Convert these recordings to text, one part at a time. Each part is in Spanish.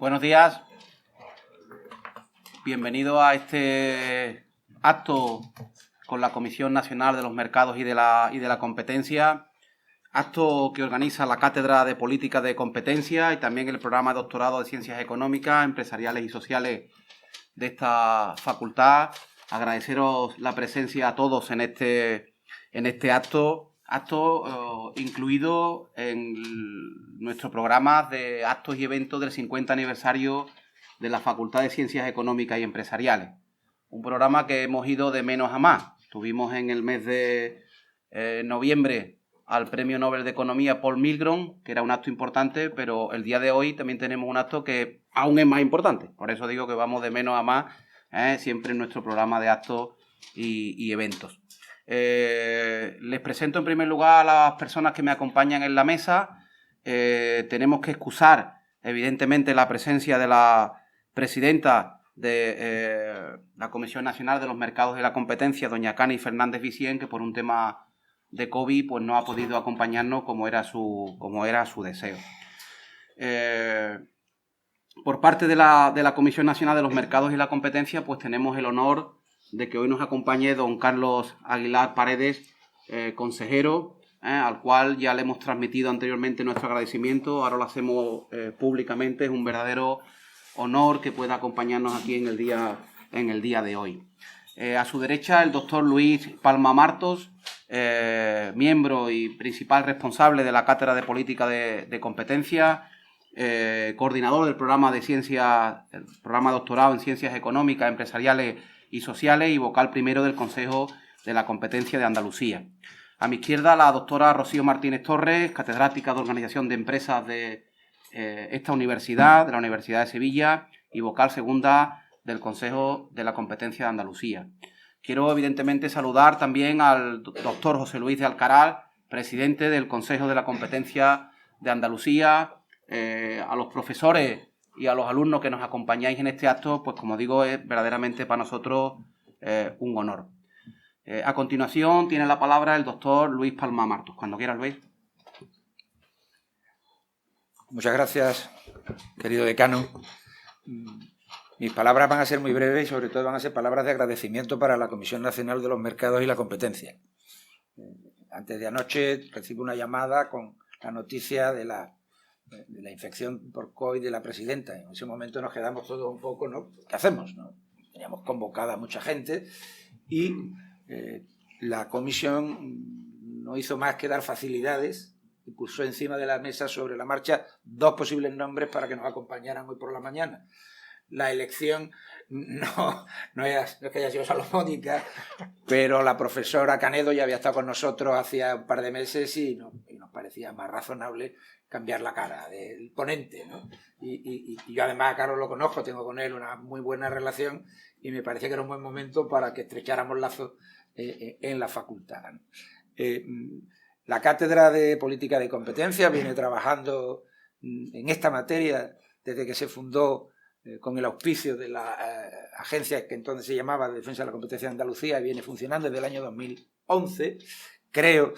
Buenos días. Bienvenido a este acto con la Comisión Nacional de los Mercados y de la Competencia, acto que organiza la Cátedra de Política de Competencia y también el programa de doctorado de Ciencias Económicas, Empresariales y Sociales de esta facultad. Agradeceros la presencia a todos en este acto incluido en nuestro programa de actos y eventos del 50 aniversario de la Facultad de Ciencias Económicas y Empresariales. Un programa que hemos ido de menos a más. Tuvimos en el mes de noviembre al Premio Nobel de Economía Paul Milgrom, que era un acto importante, pero el día de hoy también tenemos un acto que aún es más importante. Por eso digo que vamos de menos a más, siempre en nuestro programa de actos y eventos. Les presento en primer lugar a las personas que me acompañan en la mesa. Tenemos que excusar, evidentemente, la presencia de la presidenta de la Comisión Nacional de los Mercados y la Competencia, doña Cani Fernández Vicien, que por un tema de COVID pues no ha podido acompañarnos como era su deseo. Por parte de la Comisión Nacional de los Mercados y la Competencia, pues tenemos el honor de que hoy nos acompañe don Carlos Aguilar Paredes, consejero, al cual ya le hemos transmitido anteriormente nuestro agradecimiento. Ahora lo hacemos públicamente. Es un verdadero honor que pueda acompañarnos aquí en el día de hoy. A su derecha, el doctor Luis Palma Martos, miembro y principal responsable de la Cátedra de Política de Competencia, coordinador del programa el programa doctorado en Ciencias Económicas, Empresariales y Sociales y vocal primero del Consejo de la Competencia de Andalucía. A mi izquierda, la doctora Rocío Martínez Torres, catedrática de Organización de Empresas de esta universidad, de la Universidad de Sevilla, y vocal segunda del Consejo de la Competencia de Andalucía. Quiero, evidentemente, saludar también al doctor José Luis de Alcaraz, presidente del Consejo de la Competencia de Andalucía, a los profesores y a los alumnos que nos acompañáis en este acto, pues como digo, es verdaderamente para nosotros un honor. A continuación tiene la palabra el doctor Luis Palma Martos. Cuando quieras, Luis. Muchas gracias, querido decano. Mis palabras van a ser muy breves y sobre todo van a ser palabras de agradecimiento para la Comisión Nacional de los Mercados y la Competencia. Antes de anoche recibo una llamada con la noticia de la infección por COVID de la presidenta. En ese momento nos quedamos todos un poco, ¿no? ¿Qué hacemos, no? Teníamos convocada a mucha gente y la comisión no hizo más que dar facilidades y puso encima de la mesa sobre la marcha 2 posibles nombres para que nos acompañaran hoy por la mañana. La elección no es que haya sido salomónica, pero la profesora Canedo ya había estado con nosotros hacía un par de meses y nos parecía más razonable cambiar la cara del ponente, ¿no? Y yo además a Carlos lo conozco, tengo con él una muy buena relación y me parecía que era un buen momento para que estrecháramos lazos en la facultad, ¿no? La Cátedra de Política de Competencia viene trabajando en esta materia desde que se fundó con el auspicio de la agencia que entonces se llamaba Defensa de la Competencia de Andalucía y viene funcionando desde el año 2011. Creo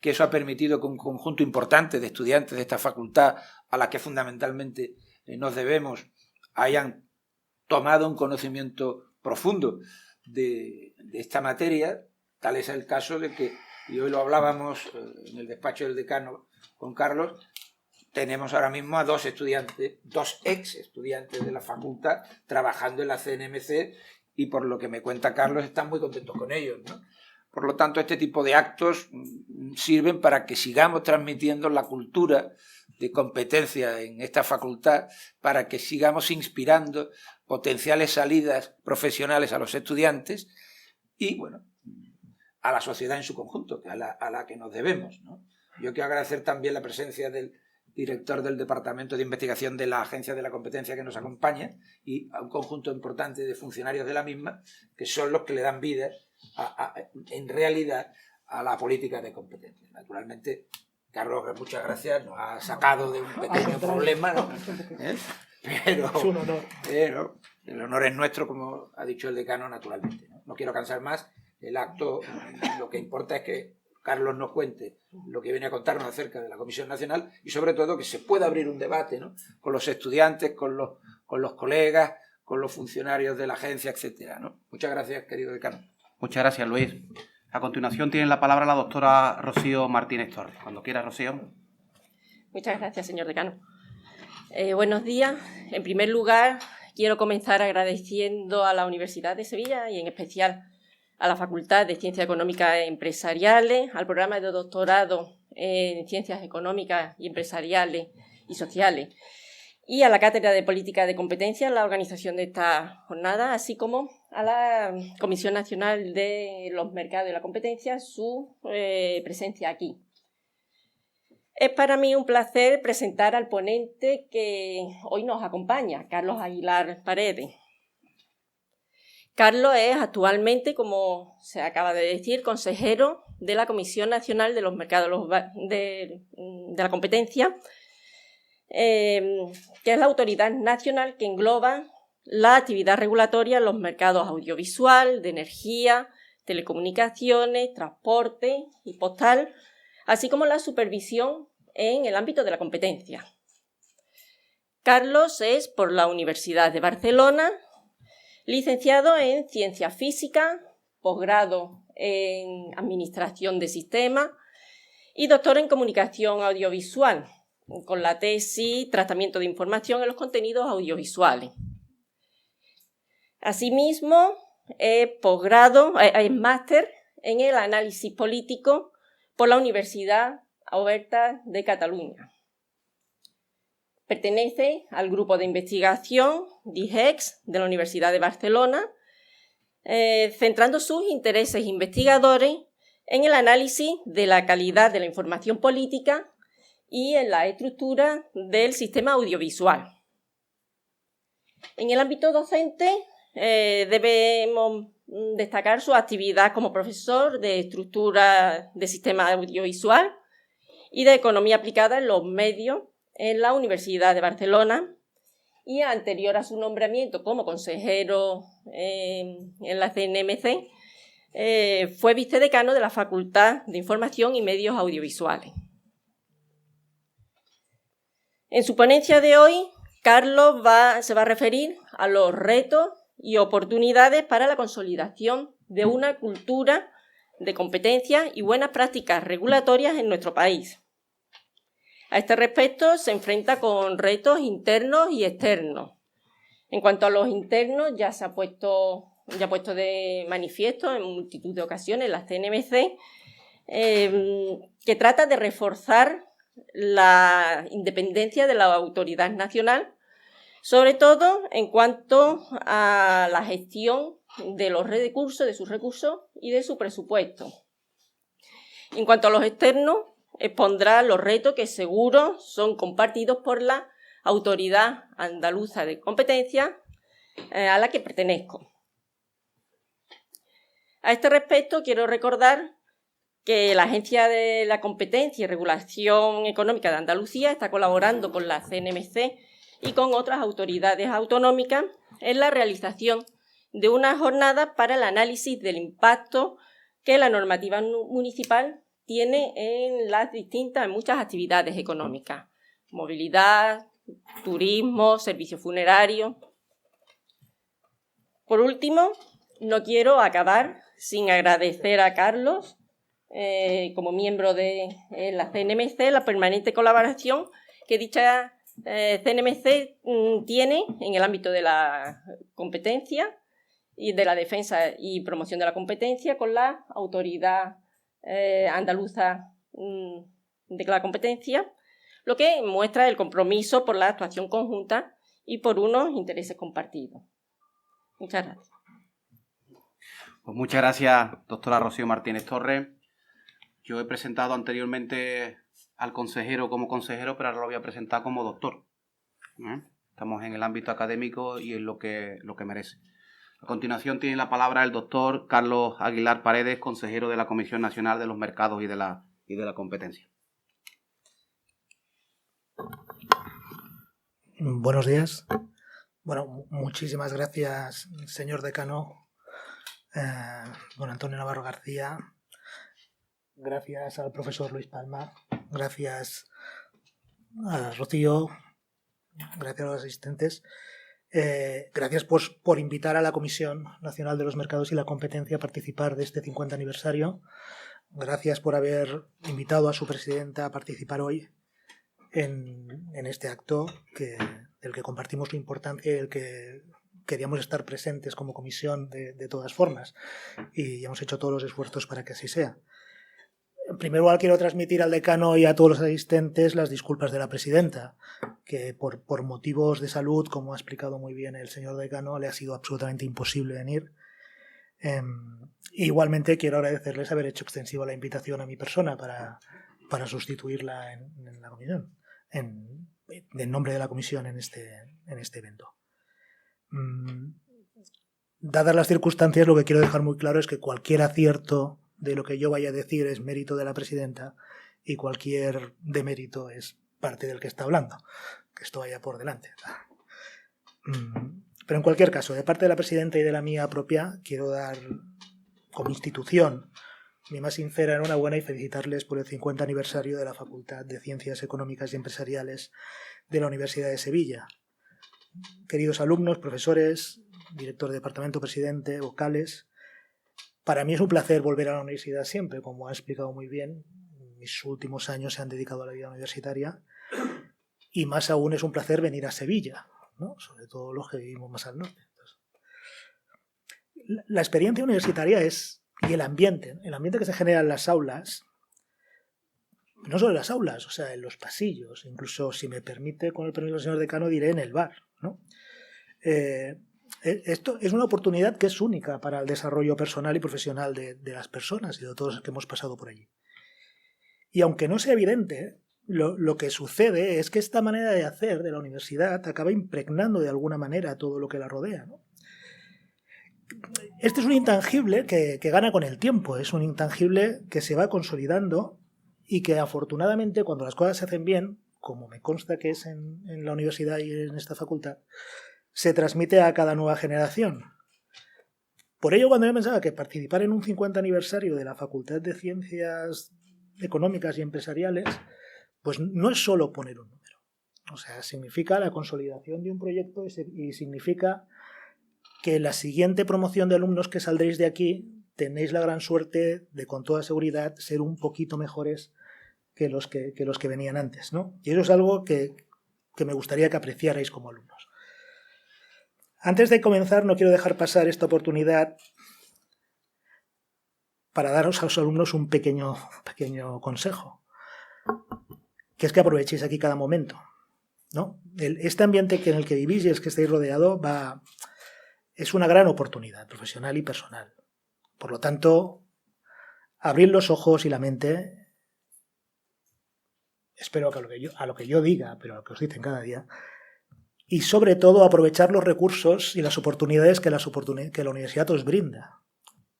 que eso ha permitido que un conjunto importante de estudiantes de esta facultad, a la que fundamentalmente nos debemos, hayan tomado un conocimiento profundo de esta materia. Tal es el caso de que, y hoy lo hablábamos en el despacho del decano con Carlos, tenemos ahora mismo a 2 ex estudiantes de la facultad trabajando en la CNMC y por lo que me cuenta Carlos están muy contentos con ellos, ¿no? Por lo tanto, este tipo de actos sirven para que sigamos transmitiendo la cultura de competencia en esta facultad, para que sigamos inspirando potenciales salidas profesionales a los estudiantes y, bueno, a la sociedad en su conjunto, a la que nos debemos, ¿no? Yo quiero agradecer también la presencia del director del Departamento de Investigación de la Agencia de la Competencia que nos acompaña y a un conjunto importante de funcionarios de la misma que son los que le dan vida en realidad a la política de competencia. Naturalmente, Carlos, muchas gracias, nos ha sacado de un pequeño problema, ¿no? Pero el honor es nuestro, como ha dicho el decano, naturalmente, ¿no? No quiero cansar más. El acto, lo que importa es que Carlos nos cuente lo que viene a contarnos acerca de la Comisión Nacional y sobre todo que se pueda abrir un debate, ¿no?, con los estudiantes, con los colegas, con los funcionarios de la agencia, etcétera, ¿no? Muchas gracias, querido decano. Muchas gracias, Luis. A continuación tiene la palabra la doctora Rocío Martínez Torres. Cuando quiera, Rocío. Muchas gracias, señor decano. Buenos días. En primer lugar, quiero comenzar agradeciendo a la Universidad de Sevilla y en especial a la Facultad de Ciencias Económicas y Empresariales, al programa de doctorado en Ciencias Económicas y Empresariales y Sociales y a la Cátedra de Política de Competencia en la organización de esta jornada, así como a la Comisión Nacional de los Mercados y la Competencia, su presencia aquí. Es para mí un placer presentar al ponente que hoy nos acompaña, Carlos Aguilar Paredes. Carlos es actualmente, como se acaba de decir, consejero de la Comisión Nacional de los Mercados de la Competencia, que es la autoridad nacional que engloba la actividad regulatoria en los mercados audiovisual, de energía, telecomunicaciones, transporte y postal, así como la supervisión en el ámbito de la competencia. Carlos es por la Universidad de Barcelona, licenciado en Ciencias Físicas, posgrado en Administración de Sistemas y doctor en Comunicación Audiovisual, con la tesis Tratamiento de Información en los Contenidos Audiovisuales. Asimismo, es máster en el Análisis Político por la Universidad Oberta de Cataluña. Pertenece al grupo de investigación DIGEX de la Universidad de Barcelona, centrando sus intereses investigadores en el análisis de la calidad de la información política y en la estructura del sistema audiovisual. En el ámbito docente debemos destacar su actividad como profesor de estructura de sistema audiovisual y de economía aplicada en los medios en la Universidad de Barcelona, y anterior a su nombramiento como consejero en la CNMC, fue vicedecano de la Facultad de Información y Medios Audiovisuales. En su ponencia de hoy, Carlos se va a referir a los retos y oportunidades para la consolidación de una cultura de competencia y buenas prácticas regulatorias en nuestro país. A este respecto, se enfrenta con retos internos y externos. En cuanto a los internos, ya ha puesto de manifiesto en multitud de ocasiones la CNMC, que trata de reforzar la independencia de la autoridad nacional, sobre todo en cuanto a la gestión de los recursos, de sus recursos y de su presupuesto. En cuanto a los externos, expondrá los retos que seguro son compartidos por la Autoridad Andaluza de Competencia, a la que pertenezco. A este respecto, quiero recordar que la Agencia de la Competencia y Regulación Económica de Andalucía está colaborando con la CNMC y con otras autoridades autonómicas en la realización de una jornada para el análisis del impacto que la normativa municipal tiene en muchas actividades económicas: movilidad, turismo, servicios funerarios. Por último, no quiero acabar sin agradecer a Carlos, como miembro de la CNMC, la permanente colaboración que dicha CNMC tiene en el ámbito de la competencia y de la defensa y promoción de la competencia con la Autoridad Andaluza de la Competencia, lo que muestra el compromiso por la actuación conjunta y por unos intereses compartidos. Muchas gracias. Pues muchas gracias, doctora Rocío Martínez Torres. Yo he presentado anteriormente al consejero como consejero, pero ahora lo voy a presentar como doctor. Estamos en el ámbito académico y en lo que merece. A continuación tiene la palabra el doctor Carlos Aguilar Paredes, consejero de la Comisión Nacional de los Mercados y de la Competencia. Buenos días. Bueno, muchísimas gracias, señor decano, don Antonio Navarro García, gracias al profesor Luis Palma, gracias a Rocío, gracias a los asistentes. Gracias por invitar a la Comisión Nacional de los Mercados y la Competencia a participar de este 50 aniversario. Gracias por haber invitado a su presidenta a participar hoy en este acto del que compartimos la importancia y del que queríamos estar presentes como comisión de todas formas. Y hemos hecho todos los esfuerzos para que así sea. En primer lugar, quiero transmitir al decano y a todos los asistentes las disculpas de la presidenta, que por motivos de salud, como ha explicado muy bien el señor decano, le ha sido absolutamente imposible venir. Igualmente quiero agradecerles haber hecho extensiva la invitación a mi persona para sustituirla en la comisión, en nombre de la comisión en este evento. Dadas las circunstancias, lo que quiero dejar muy claro es que cualquier acierto de lo que yo vaya a decir es mérito de la presidenta y cualquier demérito es parte del que está hablando. Que esto vaya por delante. Pero en cualquier caso, de parte de la presidenta y de la mía propia, quiero dar como institución mi más sincera enhorabuena y felicitarles por el 50 aniversario de la Facultad de Ciencias Económicas y Empresariales de la Universidad de Sevilla. Queridos alumnos, profesores, director de departamento, presidente, vocales, para mí es un placer volver a la universidad siempre, como ha explicado muy bien. Mis últimos años se han dedicado a la vida universitaria y más aún es un placer venir a Sevilla, ¿no? Sobre todo los que vivimos más al norte. Entonces, la experiencia universitaria y el ambiente que se genera en las aulas, no solo en las aulas, o sea, en los pasillos, incluso, si me permite, con el permiso del señor decano, diré en el bar, ¿no? Esto es una oportunidad que es única para el desarrollo personal y profesional de las personas y de todos los que hemos pasado por allí. Y aunque no sea evidente, lo que sucede es que esta manera de hacer de la universidad acaba impregnando de alguna manera todo lo que la rodea, ¿no? Este es un intangible que gana con el tiempo, es un intangible que se va consolidando y que afortunadamente cuando las cosas se hacen bien, como me consta que es en la universidad y en esta facultad, se transmite a cada nueva generación. Por ello, cuando yo pensaba que participar en un 50 aniversario de la Facultad de Ciencias Económicas y Empresariales, pues no es solo poner un número. O sea, significa la consolidación de un proyecto y significa que la siguiente promoción de alumnos que saldréis de aquí tenéis la gran suerte de, con toda seguridad, ser un poquito mejores que los que venían antes, ¿no? Y eso es algo que me gustaría que apreciarais como alumnos. Antes de comenzar, no quiero dejar pasar esta oportunidad para daros a los alumnos un pequeño consejo, que es que aprovechéis aquí cada momento, ¿no? Este ambiente en el que vivís y el que estáis rodeado es una gran oportunidad profesional y personal. Por lo tanto, abrid los ojos y la mente, espero que a lo que yo diga, pero a lo que os dicen cada día, y sobre todo aprovechar los recursos y las oportunidades que la universidad os brinda.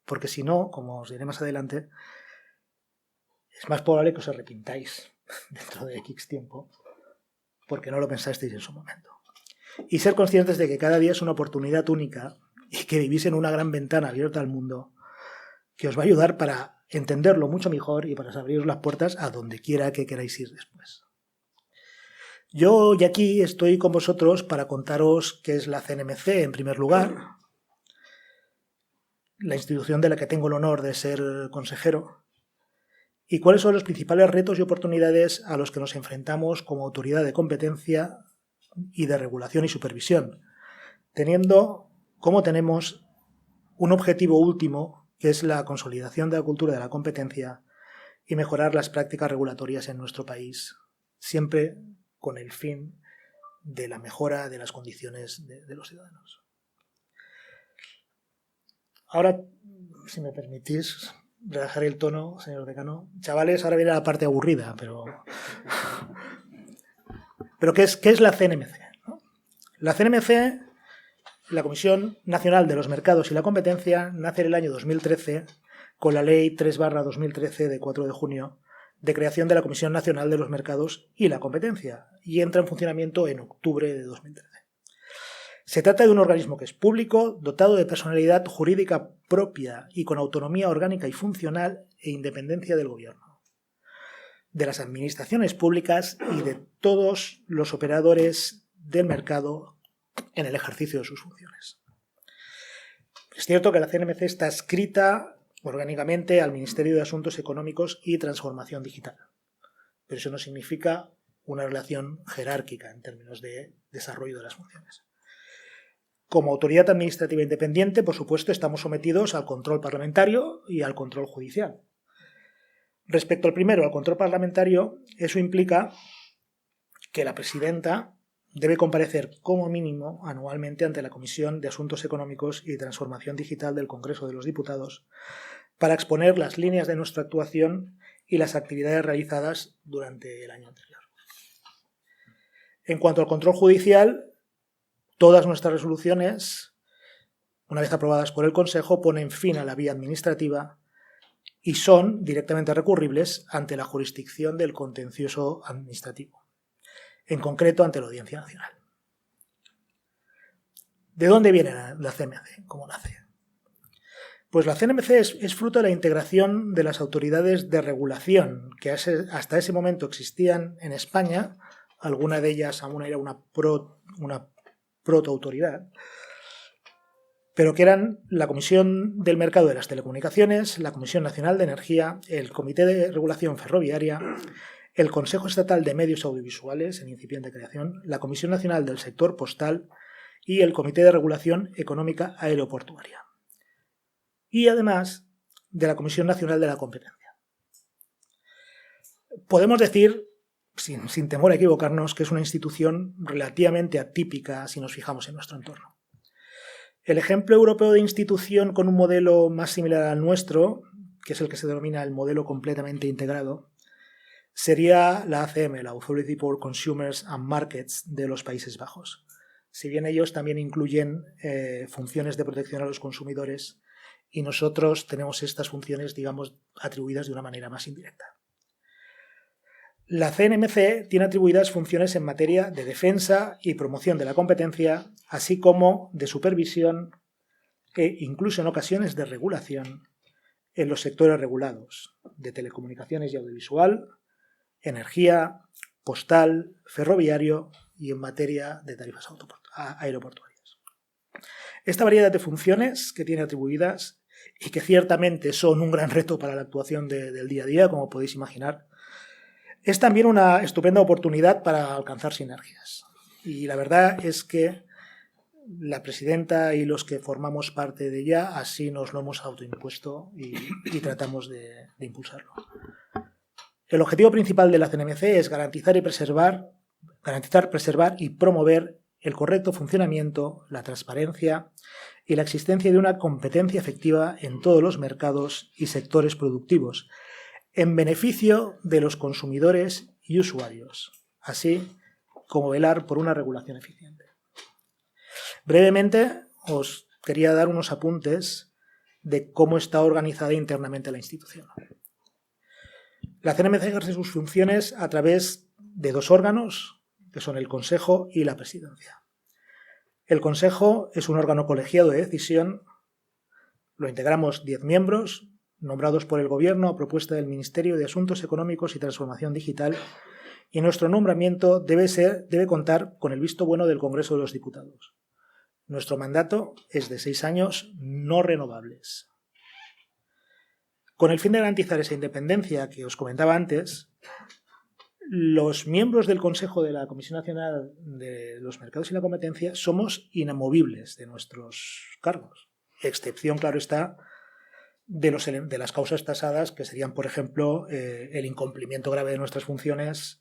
Porque si no, como os diré más adelante, es más probable que os arrepintáis dentro de X tiempo porque no lo pensasteis en su momento. Y ser conscientes de que cada día es una oportunidad única y que vivís en una gran ventana abierta al mundo que os va a ayudar para entenderlo mucho mejor y para abriros las puertas a donde quiera que queráis ir después. Yo y aquí estoy con vosotros para contaros qué es la CNMC en primer lugar, la institución de la que tengo el honor de ser consejero, y cuáles son los principales retos y oportunidades a los que nos enfrentamos como autoridad de competencia y de regulación y supervisión, teniendo, como tenemos, un objetivo último, que es la consolidación de la cultura de la competencia y mejorar las prácticas regulatorias en nuestro país, siempre con el fin de la mejora de las condiciones de los ciudadanos. Ahora, si me permitís, relajaré el tono, señor decano. Chavales, ahora viene la parte aburrida, pero ¿qué es la CNMC? ¿No? La CNMC, la Comisión Nacional de los Mercados y la Competencia, nace en el año 2013 con la Ley 3/2013 de 4 de junio de creación de la Comisión Nacional de los Mercados y la Competencia y entra en funcionamiento en octubre de 2013. Se trata de un organismo que es público, dotado de personalidad jurídica propia y con autonomía orgánica y funcional e independencia del gobierno, de las administraciones públicas y de todos los operadores del mercado en el ejercicio de sus funciones. Es cierto que la CNMC está adscrita orgánicamente al Ministerio de Asuntos Económicos y Transformación Digital, pero eso no significa una relación jerárquica en términos de desarrollo de las funciones. Como autoridad administrativa independiente, por supuesto, estamos sometidos al control parlamentario y al control judicial. Respecto al primero, al control parlamentario, eso implica que la presidenta debe comparecer como mínimo anualmente ante la Comisión de Asuntos Económicos y Transformación Digital del Congreso de los Diputados para exponer las líneas de nuestra actuación y las actividades realizadas durante el año anterior. En cuanto al control judicial, todas nuestras resoluciones, una vez aprobadas por el Consejo, ponen fin a la vía administrativa y son directamente recurribles ante la jurisdicción del contencioso administrativo, en concreto ante la Audiencia Nacional. ¿De dónde viene la CNMC? ¿Cómo nace? Pues la CNMC es fruto de la integración de las autoridades de regulación que hasta ese momento existían en España. Alguna de ellas aún era una protoautoridad, pero que eran la Comisión del Mercado de las Telecomunicaciones, la Comisión Nacional de Energía, el Comité de Regulación Ferroviaria, el Consejo Estatal de Medios Audiovisuales, en incipiente creación, la Comisión Nacional del Sector Postal y el Comité de Regulación Económica Aeroportuaria. Y además de la Comisión Nacional de la Competencia. Podemos decir, sin temor a equivocarnos, que es una institución relativamente atípica si nos fijamos en nuestro entorno. El ejemplo europeo de institución con un modelo más similar al nuestro, que es el que se denomina el modelo completamente integrado, sería la ACM, la Authority for Consumers and Markets de los Países Bajos. Si bien ellos también incluyen funciones de protección a los consumidores, y nosotros tenemos estas funciones, digamos, atribuidas de una manera más indirecta. La CNMC tiene atribuidas funciones en materia de defensa y promoción de la competencia, así como de supervisión e incluso en ocasiones de regulación en los sectores regulados de telecomunicaciones y audiovisual, energía, postal, ferroviario y en materia de tarifas aeroportuarias. Esta variedad de funciones que tiene atribuidas y que ciertamente son un gran reto para la actuación del día a día, como podéis imaginar, es también una estupenda oportunidad para alcanzar sinergias. Y la verdad es que la presidenta y los que formamos parte de ella así nos lo hemos autoimpuesto y tratamos de impulsarlo. El objetivo principal de la CNMC es garantizar, preservar y promover el correcto funcionamiento, la transparencia y la existencia de una competencia efectiva en todos los mercados y sectores productivos, en beneficio de los consumidores y usuarios, así como velar por una regulación eficiente. Brevemente, os quería dar unos apuntes de cómo está organizada internamente la institución. La CNMC ejerce sus funciones a través de dos órganos, que son el Consejo y la Presidencia. El Consejo es un órgano colegiado de decisión, lo integramos 10 miembros, nombrados por el Gobierno a propuesta del Ministerio de Asuntos Económicos y Transformación Digital, y nuestro nombramiento debe contar con el visto bueno del Congreso de los Diputados. Nuestro mandato es de 6 años no renovables. Con el fin de garantizar esa independencia que os comentaba antes, los miembros del Consejo de la Comisión Nacional de los Mercados y la Competencia somos inamovibles de nuestros cargos. Excepción, claro está, de las causas tasadas, que serían, por ejemplo, el incumplimiento grave de nuestras funciones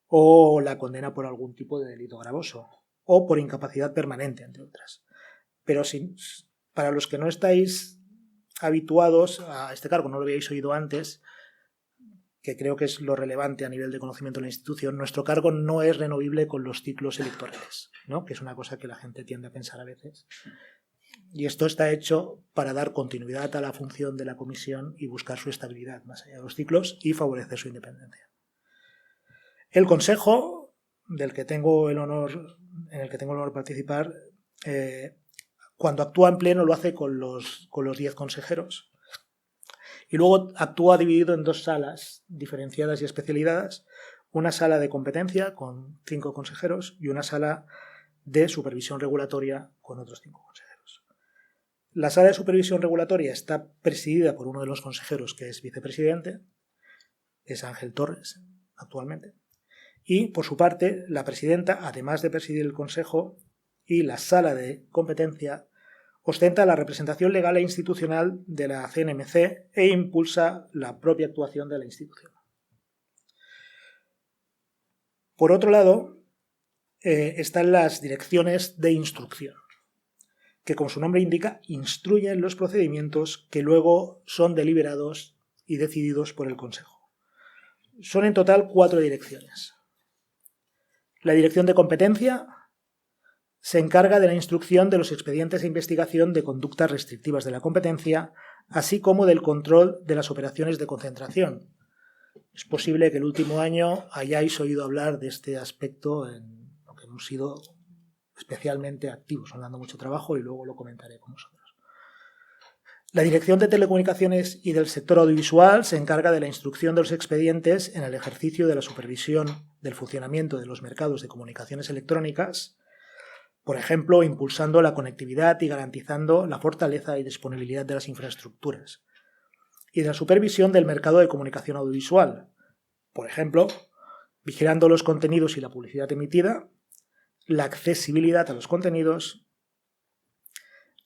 o la condena por algún tipo de delito gravoso o por incapacidad permanente, entre otras. Pero para los que no estáis habituados a este cargo, no lo habíais oído antes, que creo que es lo relevante a nivel de conocimiento de la institución, nuestro cargo no es removible con los ciclos electorales, ¿no? Que es una cosa que la gente tiende a pensar a veces. Y esto está hecho para dar continuidad a la función de la comisión y buscar su estabilidad más allá de los ciclos y favorecer su independencia. El Consejo, en el que tengo el honor de participar, cuando actúa en pleno lo hace con los 10 consejeros. Y luego actúa dividido en 2 salas diferenciadas y especializadas. Una sala de competencia con 5 consejeros y una sala de supervisión regulatoria con otros 5 consejeros. La sala de supervisión regulatoria está presidida por uno de los consejeros que es vicepresidente, es Ángel Torres actualmente. Y, por su parte, la presidenta, además de presidir el Consejo y la sala de competencia, ostenta la representación legal e institucional de la CNMC e impulsa la propia actuación de la institución. Por otro lado, están las direcciones de instrucción, que, como su nombre indica, instruyen los procedimientos que luego son deliberados y decididos por el Consejo. Son en total 4 direcciones. La dirección de competencia se encarga de la instrucción de los expedientes de investigación de conductas restrictivas de la competencia, así como del control de las operaciones de concentración. Es posible que el último año hayáis oído hablar de este aspecto en lo que hemos sido especialmente activos, dando mucho trabajo, y luego lo comentaré con vosotros. La Dirección de Telecomunicaciones y del Sector Audiovisual se encarga de la instrucción de los expedientes en el ejercicio de la supervisión del funcionamiento de los mercados de comunicaciones electrónicas, por ejemplo, impulsando la conectividad y garantizando la fortaleza y disponibilidad de las infraestructuras, y de la supervisión del mercado de comunicación audiovisual, por ejemplo, vigilando los contenidos y la publicidad emitida, la accesibilidad a los contenidos,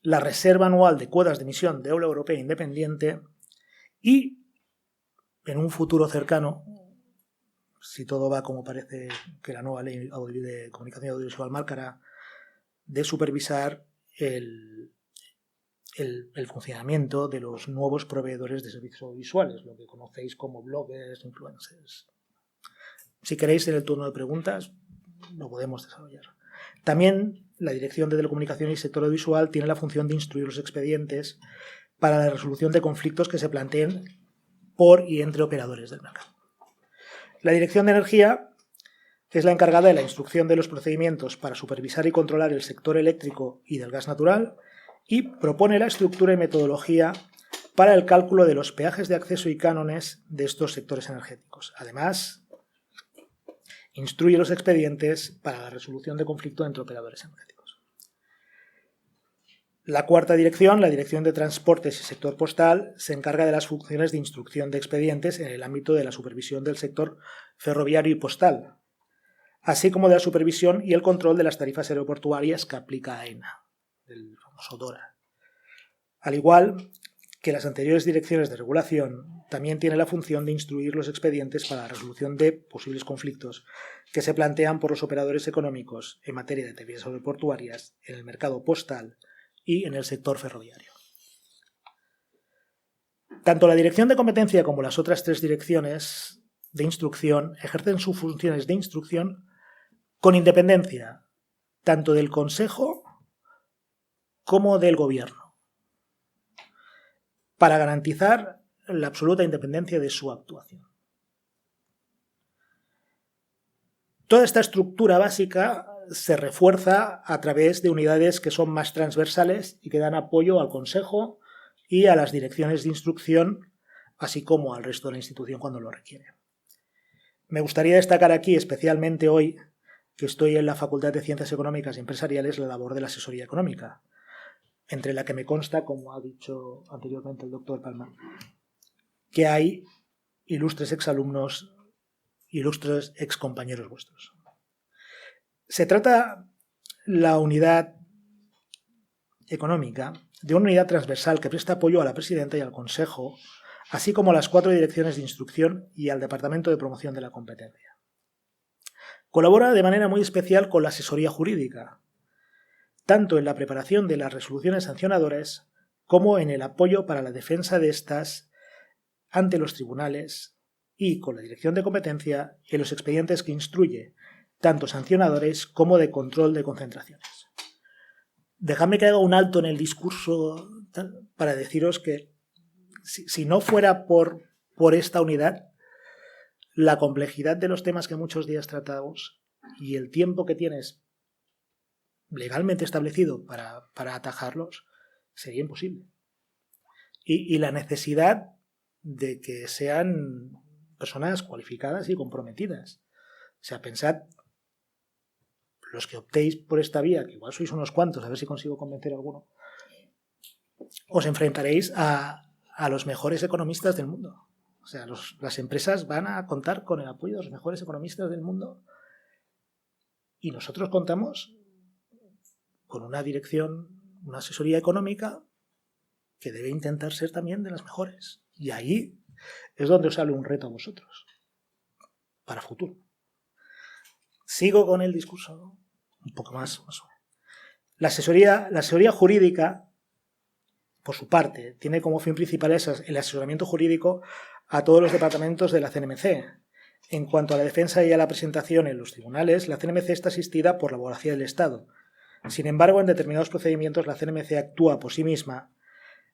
la reserva anual de cuotas de emisión de habla europea independiente y, en un futuro cercano, si todo va como parece que la nueva ley de comunicación audiovisual marcará, de supervisar el funcionamiento de los nuevos proveedores de servicios audiovisuales, lo que conocéis como bloggers, influencers. Si queréis, en el turno de preguntas lo podemos desarrollar. También la Dirección de Telecomunicaciones y Sector Audiovisual tiene la función de instruir los expedientes para la resolución de conflictos que se planteen por y entre operadores del mercado. La Dirección de Energía es la encargada de la instrucción de los procedimientos para supervisar y controlar el sector eléctrico y del gas natural y propone la estructura y metodología para el cálculo de los peajes de acceso y cánones de estos sectores energéticos. Además, instruye los expedientes para la resolución de conflicto entre operadores energéticos. La cuarta dirección, la Dirección de Transportes y Sector Postal, se encarga de las funciones de instrucción de expedientes en el ámbito de la supervisión del sector ferroviario y postal, así como de la supervisión y el control de las tarifas aeroportuarias que aplica AENA, el famoso DORA. Al igual que las anteriores direcciones de regulación, también tiene la función de instruir los expedientes para la resolución de posibles conflictos que se plantean por los operadores económicos en materia de tarifas aeroportuarias, en el mercado postal y en el sector ferroviario. Tanto la Dirección de Competencia como las otras 3 direcciones de instrucción ejercen sus funciones de instrucción con independencia tanto del Consejo como del Gobierno, para garantizar la absoluta independencia de su actuación. Toda esta estructura básica se refuerza a través de unidades que son más transversales y que dan apoyo al Consejo y a las direcciones de instrucción, así como al resto de la institución cuando lo requiere. Me gustaría destacar aquí, especialmente hoy, que estoy en la Facultad de Ciencias Económicas y Empresariales, la labor de la asesoría económica, entre la que me consta, como ha dicho anteriormente el doctor Palma, que hay ilustres exalumnos, ilustres excompañeros vuestros. Se trata la unidad económica de una unidad transversal que presta apoyo a la presidenta y al Consejo, así como a las 4 direcciones de instrucción y al Departamento de Promoción de la Competencia. Colabora de manera muy especial con la asesoría jurídica, tanto en la preparación de las resoluciones sancionadoras como en el apoyo para la defensa de estas ante los tribunales y con la Dirección de Competencia en los expedientes que instruye, tanto sancionadores como de control de concentraciones. Dejadme que haga un alto en el discurso para deciros que si no fuera por esta unidad, la complejidad de los temas que muchos días tratamos y el tiempo que tienes legalmente establecido para atajarlos sería imposible. Y la necesidad de que sean personas cualificadas y comprometidas. O sea, pensad, los que optéis por esta vía, que igual sois unos cuantos, a ver si consigo convencer a alguno, os enfrentaréis a los mejores economistas del mundo. O sea, las empresas van a contar con el apoyo de los mejores economistas del mundo y nosotros contamos con una dirección, una asesoría económica que debe intentar ser también de las mejores. Y ahí es donde os sale un reto a vosotros, para futuro. Sigo con el discurso, un poco más. La asesoría jurídica, por su parte, tiene como fin principal el asesoramiento jurídico a todos los departamentos de la CNMC. En cuanto a la defensa y a la presentación en los tribunales, la CNMC está asistida por la abogacía del Estado. Sin embargo, en determinados procedimientos la CNMC actúa por sí misma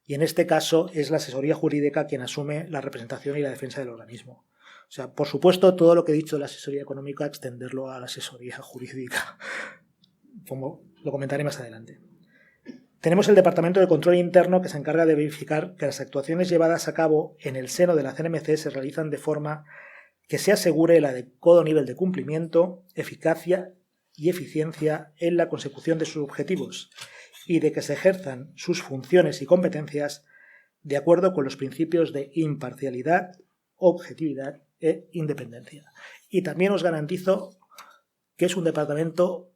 y en este caso es la asesoría jurídica quien asume la representación y la defensa del organismo. O sea, por supuesto, todo lo que he dicho de la asesoría económica, extenderlo a la asesoría jurídica, como lo comentaré más adelante. Tenemos el Departamento de Control Interno que se encarga de verificar que las actuaciones llevadas a cabo en el seno de la CNMC se realizan de forma que se asegure el adecuado nivel de cumplimiento, eficacia y eficiencia en la consecución de sus objetivos y de que se ejerzan sus funciones y competencias de acuerdo con los principios de imparcialidad, objetividad e independencia. Y también os garantizo que es un departamento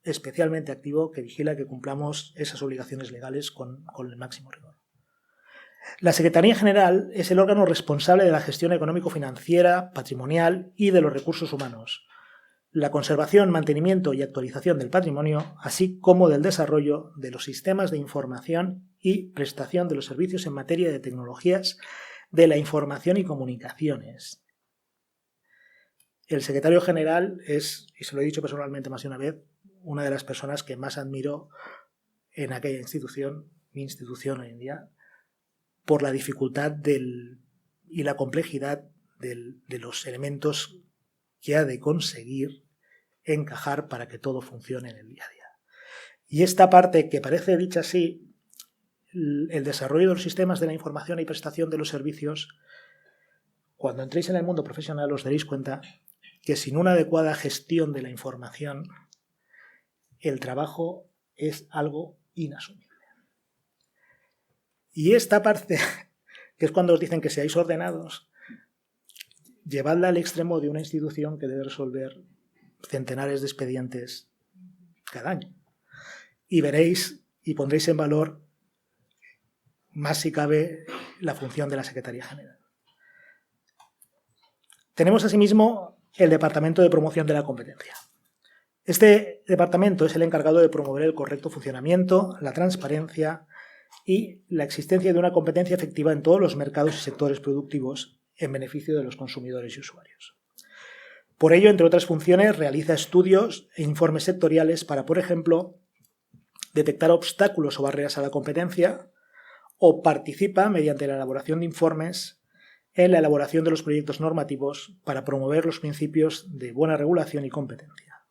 especialmente activo que vigila que cumplamos esas obligaciones legales con el máximo rigor. La Secretaría General es el órgano responsable de la gestión económico-financiera, patrimonial y de los recursos humanos, la conservación, mantenimiento y actualización del patrimonio, así como del desarrollo de los sistemas de información y prestación de los servicios en materia de tecnologías de la información y comunicaciones. El secretario general es, y se lo he dicho personalmente más de una vez, una de las personas que más admiro en aquella institución, mi institución hoy en día, por la dificultad y la complejidad de los elementos que ha de conseguir encajar para que todo funcione en el día a día. Y esta parte que parece dicha así, el desarrollo de los sistemas de la información y prestación de los servicios, cuando entréis en el mundo profesional os daréis cuenta que sin una adecuada gestión de la información, el trabajo es algo inasumible. Y esta parte, que es cuando os dicen que seáis ordenados, llevadla al extremo de una institución que debe resolver centenares de expedientes cada año. Y veréis y pondréis en valor, más si cabe, la función de la Secretaría General. Tenemos asimismo el Departamento de Promoción de la Competencia. Este departamento es el encargado de promover el correcto funcionamiento, la transparencia y la existencia de una competencia efectiva en todos los mercados y sectores productivos en beneficio de los consumidores y usuarios. Por ello, entre otras funciones, realiza estudios e informes sectoriales para, por ejemplo, detectar obstáculos o barreras a la competencia o participa, mediante la elaboración de informes, en la elaboración de los proyectos normativos para promover los principios de buena regulación y competencia.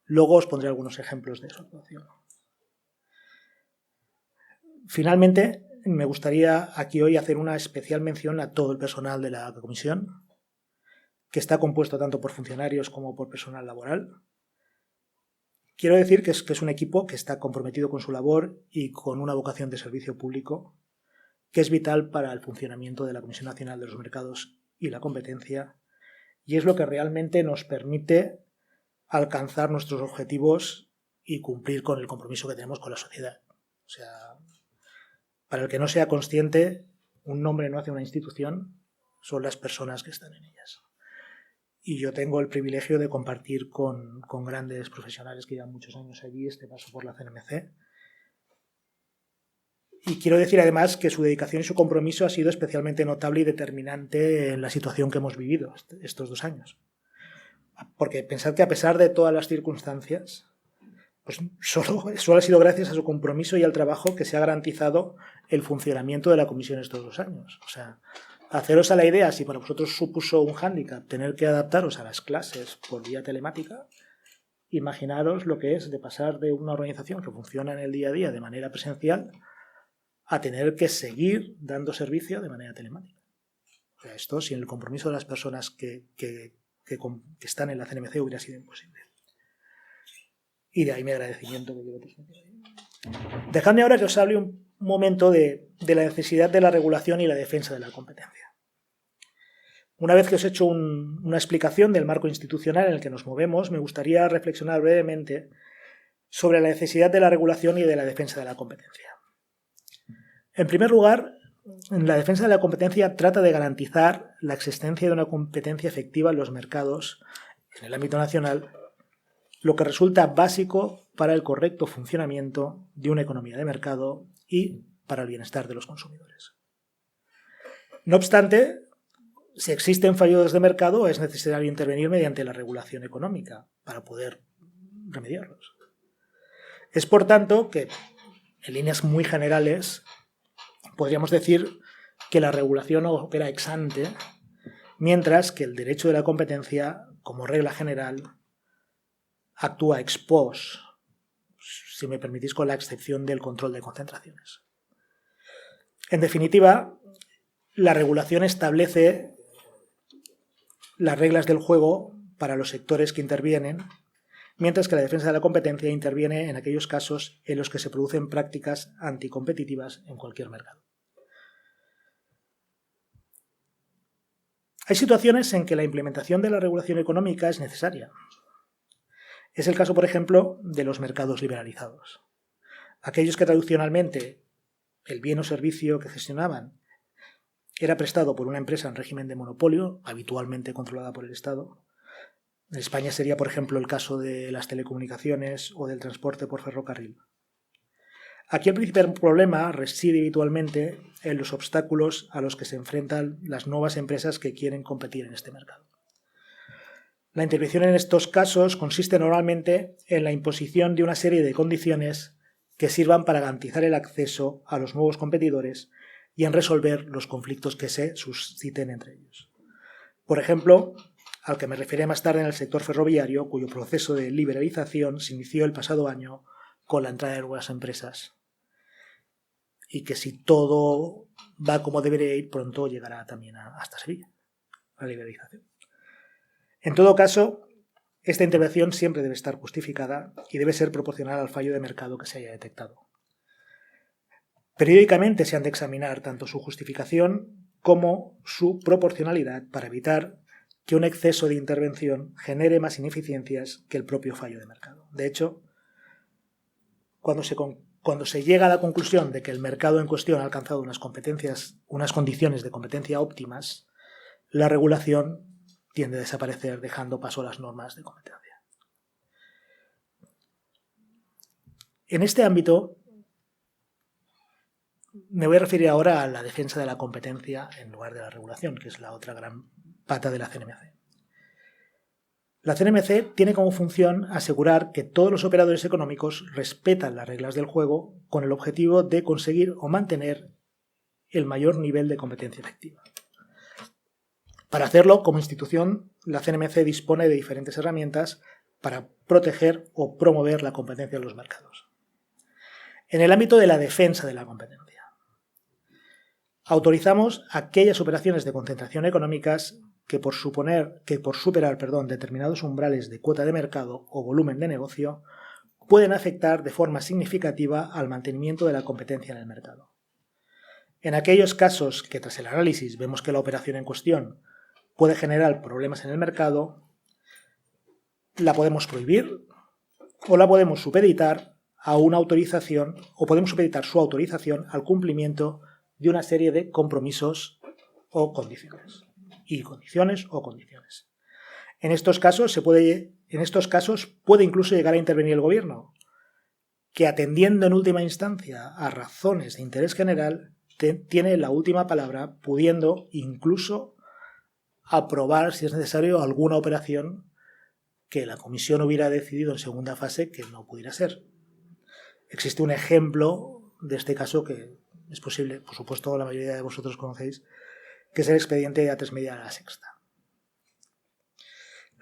Luego os pondré algunos ejemplos de su actuación. Finalmente, me gustaría aquí hoy hacer una especial mención a todo el personal de la comisión, que está compuesto tanto por funcionarios como por personal laboral. Quiero decir que es un equipo que está comprometido con su labor y con una vocación de servicio público que es vital para el funcionamiento de la Comisión Nacional de los Mercados y la Competencia, y es lo que realmente nos permite alcanzar nuestros objetivos y cumplir con el compromiso que tenemos con la sociedad. O sea, para el que no sea consciente, un nombre no hace una institución, son las personas que están en ellas. Y yo tengo el privilegio de compartir con grandes profesionales que llevan muchos años allí este paso por la CNMC. Y quiero decir además que su dedicación y su compromiso ha sido especialmente notable y determinante en la situación que hemos vivido estos 2 años. Porque pensad que a pesar de todas las circunstancias, pues solo ha sido gracias a su compromiso y al trabajo que se ha garantizado el funcionamiento de la comisión estos 2 años. O sea, haceros a la idea, si para vosotros supuso un hándicap tener que adaptaros a las clases por vía telemática, imaginaros lo que es de pasar de una organización que funciona en el día a día de manera presencial a tener que seguir dando servicio de manera telemática. O sea, esto sin el compromiso de las personas que están en la CNMC hubiera sido imposible. Y de ahí mi agradecimiento que quiero transmitir. Dejadme ahora que os hable un momento de la necesidad de la regulación y la defensa de la competencia. Una vez que os he hecho una explicación del marco institucional en el que nos movemos, me gustaría reflexionar brevemente sobre la necesidad de la regulación y de la defensa de la competencia. En primer lugar, la defensa de la competencia trata de garantizar la existencia de una competencia efectiva en los mercados en el ámbito nacional, lo que resulta básico para el correcto funcionamiento de una economía de mercado y para el bienestar de los consumidores. No obstante, si existen fallos de mercado, es necesario intervenir mediante la regulación económica para poder remediarlos. Es por tanto que, en líneas muy generales, podríamos decir que la regulación opera ex ante, mientras que el derecho de la competencia, como regla general, actúa ex post, si me permitís, con la excepción del control de concentraciones. En definitiva, la regulación establece las reglas del juego para los sectores que intervienen, mientras que la defensa de la competencia interviene en aquellos casos en los que se producen prácticas anticompetitivas en cualquier mercado. Hay situaciones en que la implementación de la regulación económica es necesaria. Es el caso, por ejemplo, de los mercados liberalizados. Aquellos que tradicionalmente el bien o servicio que gestionaban era prestado por una empresa en régimen de monopolio, habitualmente controlada por el Estado. En España sería, por ejemplo, el caso de las telecomunicaciones o del transporte por ferrocarril. Aquí el principal problema reside habitualmente en los obstáculos a los que se enfrentan las nuevas empresas que quieren competir en este mercado. La intervención en estos casos consiste normalmente en la imposición de una serie de condiciones que sirvan para garantizar el acceso a los nuevos competidores y en resolver los conflictos que se susciten entre ellos. Por ejemplo, al que me referiré más tarde en el sector ferroviario, cuyo proceso de liberalización se inició el pasado año con la entrada de nuevas empresas. Y que si todo va como debería ir, pronto llegará también hasta Sevilla, la liberalización. En todo caso, esta intervención siempre debe estar justificada y debe ser proporcional al fallo de mercado que se haya detectado. Periódicamente se han de examinar tanto su justificación como su proporcionalidad para evitar que un exceso de intervención genere más ineficiencias que el propio fallo de mercado. De hecho, cuando se llega a la conclusión de que el mercado en cuestión ha alcanzado unas condiciones de competencia óptimas, la regulación tiende a desaparecer, dejando paso a las normas de competencia. En este ámbito, me voy a referir ahora a la defensa de la competencia en lugar de la regulación, que es la otra gran pata de la CNMC. La CNMC tiene como función asegurar que todos los operadores económicos respetan las reglas del juego con el objetivo de conseguir o mantener el mayor nivel de competencia efectiva. Para hacerlo, como institución, la CNMC dispone de diferentes herramientas para proteger o promover la competencia en los mercados. En el ámbito de la defensa de la competencia, autorizamos aquellas operaciones de concentración económicas que por superar determinados umbrales de cuota de mercado o volumen de negocio pueden afectar de forma significativa al mantenimiento de la competencia en el mercado. En aquellos casos que tras el análisis vemos que la operación en cuestión puede generar problemas en el mercado, la podemos prohibir o la podemos supeditar a una autorización o podemos supeditar su autorización al cumplimiento de una serie de compromisos o condiciones. En estos casos puede incluso llegar a intervenir el gobierno, que atendiendo en última instancia a razones de interés general, tiene la última palabra, pudiendo incluso aprobar, si es necesario, alguna operación que la comisión hubiera decidido en segunda fase que no pudiera ser. Existe un ejemplo de este caso que es posible, por supuesto la mayoría de vosotros conocéis, que es el expediente A3 Media a la Sexta.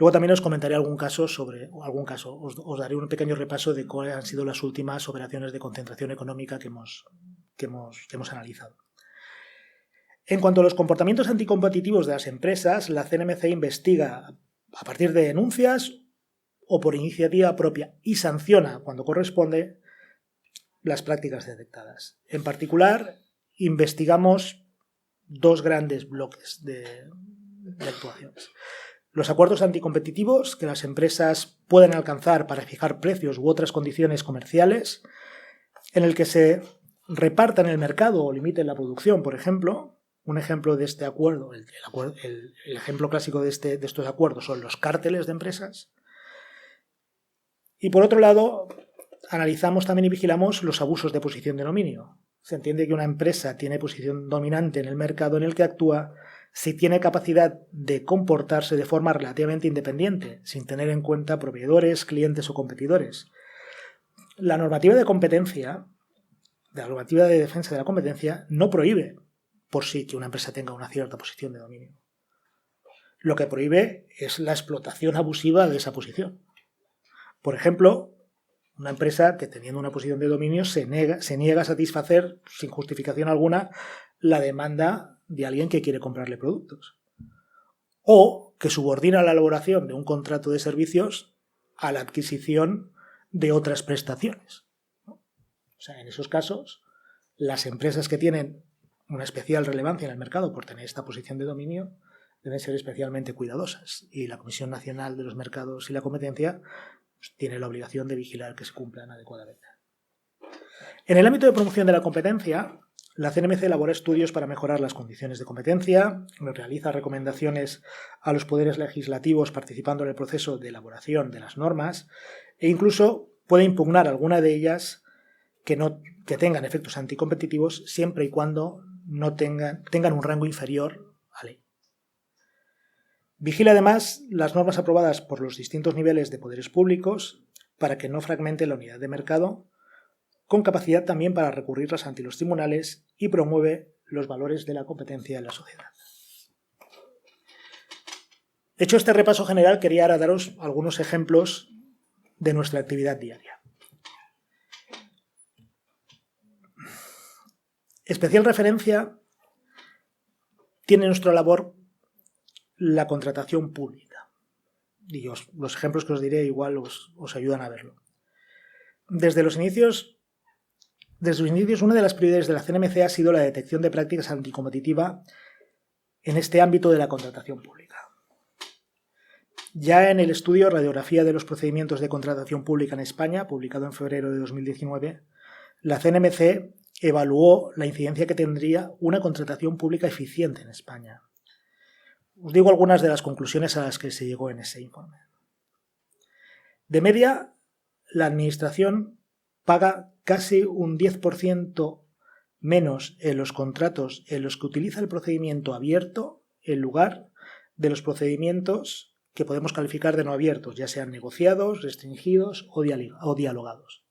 Luego también os comentaré os daré un pequeño repaso de cuáles han sido las últimas operaciones de concentración económica que hemos analizado. En cuanto a los comportamientos anticompetitivos de las empresas, la CNMC investiga a partir de denuncias o por iniciativa propia y sanciona, cuando corresponde, las prácticas detectadas. En particular, investigamos dos grandes bloques de actuaciones. Los acuerdos anticompetitivos que las empresas pueden alcanzar para fijar precios u otras condiciones comerciales, en el que se repartan el mercado o limiten la producción, por ejemplo. Un ejemplo de este acuerdo, el ejemplo clásico de estos acuerdos son los cárteles de empresas. Y por otro lado, analizamos también y vigilamos los abusos de posición de dominio. Se entiende que una empresa tiene posición dominante en el mercado en el que actúa si tiene capacidad de comportarse de forma relativamente independiente, sin tener en cuenta proveedores, clientes o competidores. La normativa de competencia, la normativa de defensa de la competencia, no prohíbe por sí que una empresa tenga una cierta posición de dominio. Lo que prohíbe es la explotación abusiva de esa posición. Por ejemplo, una empresa que teniendo una posición de dominio se niega a satisfacer, sin justificación alguna, la demanda de alguien que quiere comprarle productos. O que subordina la elaboración de un contrato de servicios a la adquisición de otras prestaciones. O sea, en esos casos, las empresas que tienen una especial relevancia en el mercado por tener esta posición de dominio deben ser especialmente cuidadosas. Y la Comisión Nacional de los Mercados y la Competencia tiene la obligación de vigilar que se cumplan adecuadamente. En el ámbito de promoción de la competencia, la CNMC elabora estudios para mejorar las condiciones de competencia, realiza recomendaciones a los poderes legislativos participando en el proceso de elaboración de las normas e incluso puede impugnar alguna de ellas que tengan efectos anticompetitivos siempre y cuando no tengan un rango inferior a ley. Vigila además las normas aprobadas por los distintos niveles de poderes públicos para que no fragmente la unidad de mercado, con capacidad también para recurrirlas ante los tribunales y promueve los valores de la competencia en la sociedad. Hecho este repaso general, quería ahora daros algunos ejemplos de nuestra actividad diaria. Especial referencia tiene nuestra labor la contratación pública. Y los ejemplos que os diré igual os ayudan a verlo. Desde los inicios, una de las prioridades de la CNMC ha sido la detección de prácticas anticompetitivas en este ámbito de la contratación pública. Ya en el estudio Radiografía de los procedimientos de contratación pública en España, publicado en febrero de 2019, la CNMC evaluó la incidencia que tendría una contratación pública eficiente en España. Os digo algunas de las conclusiones a las que se llegó en ese informe. De media, la Administración paga casi un 10% menos en los contratos en los que utiliza el procedimiento abierto en lugar de los procedimientos que podemos calificar de no abiertos, ya sean negociados, restringidos o dialogados.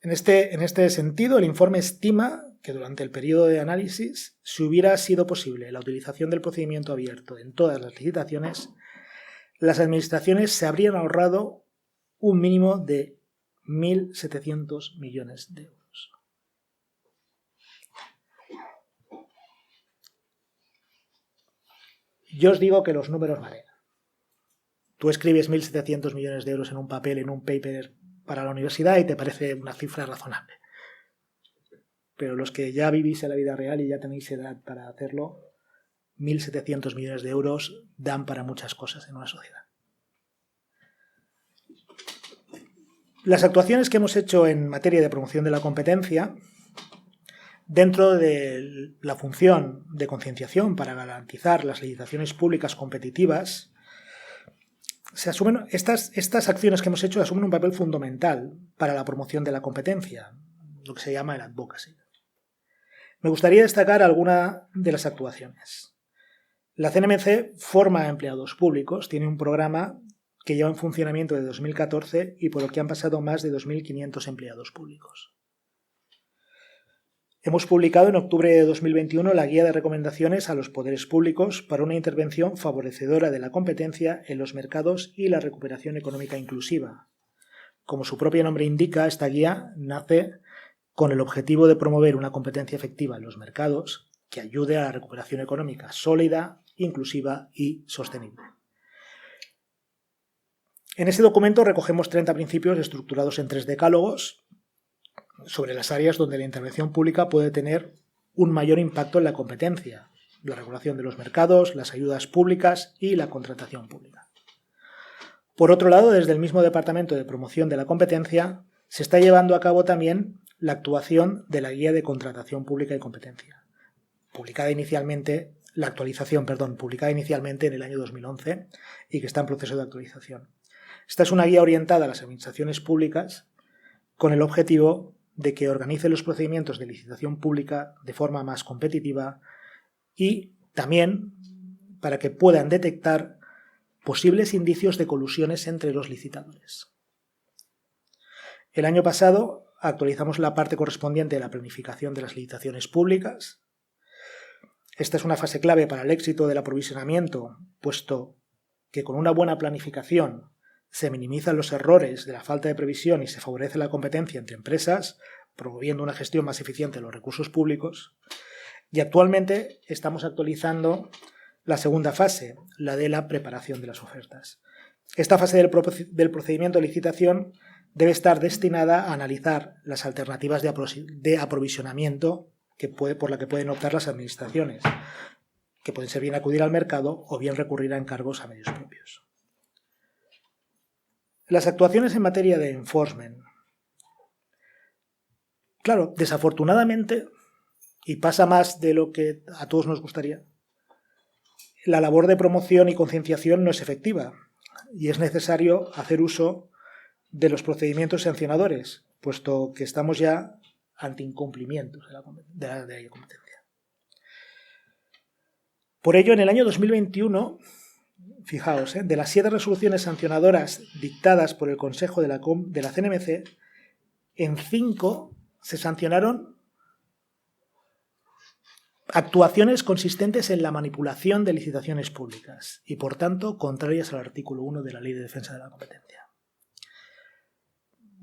En este sentido, el informe estima que durante el periodo de análisis, si hubiera sido posible la utilización del procedimiento abierto en todas las licitaciones, las administraciones se habrían ahorrado un mínimo de 1.700 millones de euros. Yo os digo que los números marean. Tú escribes 1.700 millones de euros en un papel, en un paper para la universidad y te parece una cifra razonable. Pero los que ya vivís en la vida real y ya tenéis edad para hacerlo, 1.700 millones de euros dan para muchas cosas en una sociedad. Las actuaciones que hemos hecho en materia de promoción de la competencia, dentro de la función de concienciación para garantizar las licitaciones públicas competitivas, estas acciones que hemos hecho asumen un papel fundamental para la promoción de la competencia, lo que se llama el advocacy. Me gustaría destacar alguna de las actuaciones. La CNMC forma a empleados públicos, tiene un programa que lleva en funcionamiento desde 2014 y por el que han pasado más de 2.500 empleados públicos. hemos publicado en octubre de 2021 la Guía de Recomendaciones a los Poderes Públicos para una intervención favorecedora de la competencia en los mercados y la recuperación económica inclusiva. Como su propio nombre indica, esta guía nace con el objetivo de promover una competencia efectiva en los mercados que ayude a la recuperación económica sólida, inclusiva y sostenible. En ese documento recogemos 30 principios estructurados en 3 decálogos sobre las áreas donde la intervención pública puede tener un mayor impacto en la competencia, la regulación de los mercados, las ayudas públicas y la contratación pública. Por otro lado, desde el mismo Departamento de Promoción de la Competencia se está llevando a cabo también la actuación de la Guía de Contratación Pública y Competencia, publicada inicialmente en el año 2011 y que está en proceso de actualización. Esta es una guía orientada a las administraciones públicas con el objetivo de que organice los procedimientos de licitación pública de forma más competitiva y también para que puedan detectar posibles indicios de colusiones entre los licitadores. El año pasado actualizamos la parte correspondiente a la planificación de las licitaciones públicas. Esta es una fase clave para el éxito del aprovisionamiento, puesto que con una buena planificación se minimizan los errores de la falta de previsión y se favorece la competencia entre empresas, promoviendo una gestión más eficiente de los recursos públicos. Y actualmente estamos actualizando la segunda fase, la de la preparación de las ofertas. Esta fase del procedimiento de licitación debe estar destinada a analizar las alternativas de aprovisionamiento por la que pueden optar las administraciones, que pueden ser bien acudir al mercado o bien recurrir a encargos a medios propios. Las actuaciones en materia de enforcement. Claro, desafortunadamente, y pasa más de lo que a todos nos gustaría, la labor de promoción y concienciación no es efectiva y es necesario hacer uso de los procedimientos sancionadores, puesto que estamos ya ante incumplimientos de la ley de competencia. Por ello, en el año 2021, fijaos, de las 7 resoluciones sancionadoras dictadas por el Consejo de la CNMC, en 5 se sancionaron actuaciones consistentes en la manipulación de licitaciones públicas y, por tanto, contrarias al artículo 1 de la Ley de Defensa de la Competencia.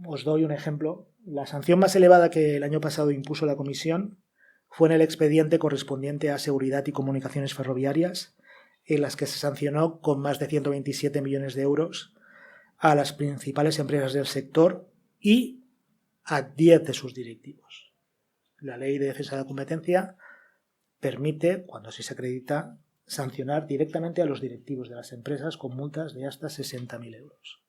Os doy un ejemplo. La sanción más elevada que el año pasado impuso la Comisión fue en el expediente correspondiente a seguridad y comunicaciones ferroviarias, en las que se sancionó con más de 127 millones de euros a las principales empresas del sector y a 10 de sus directivos. La Ley de Defensa de la Competencia permite, cuando así se acredita, sancionar directamente a los directivos de las empresas con multas de hasta 60.000 euros.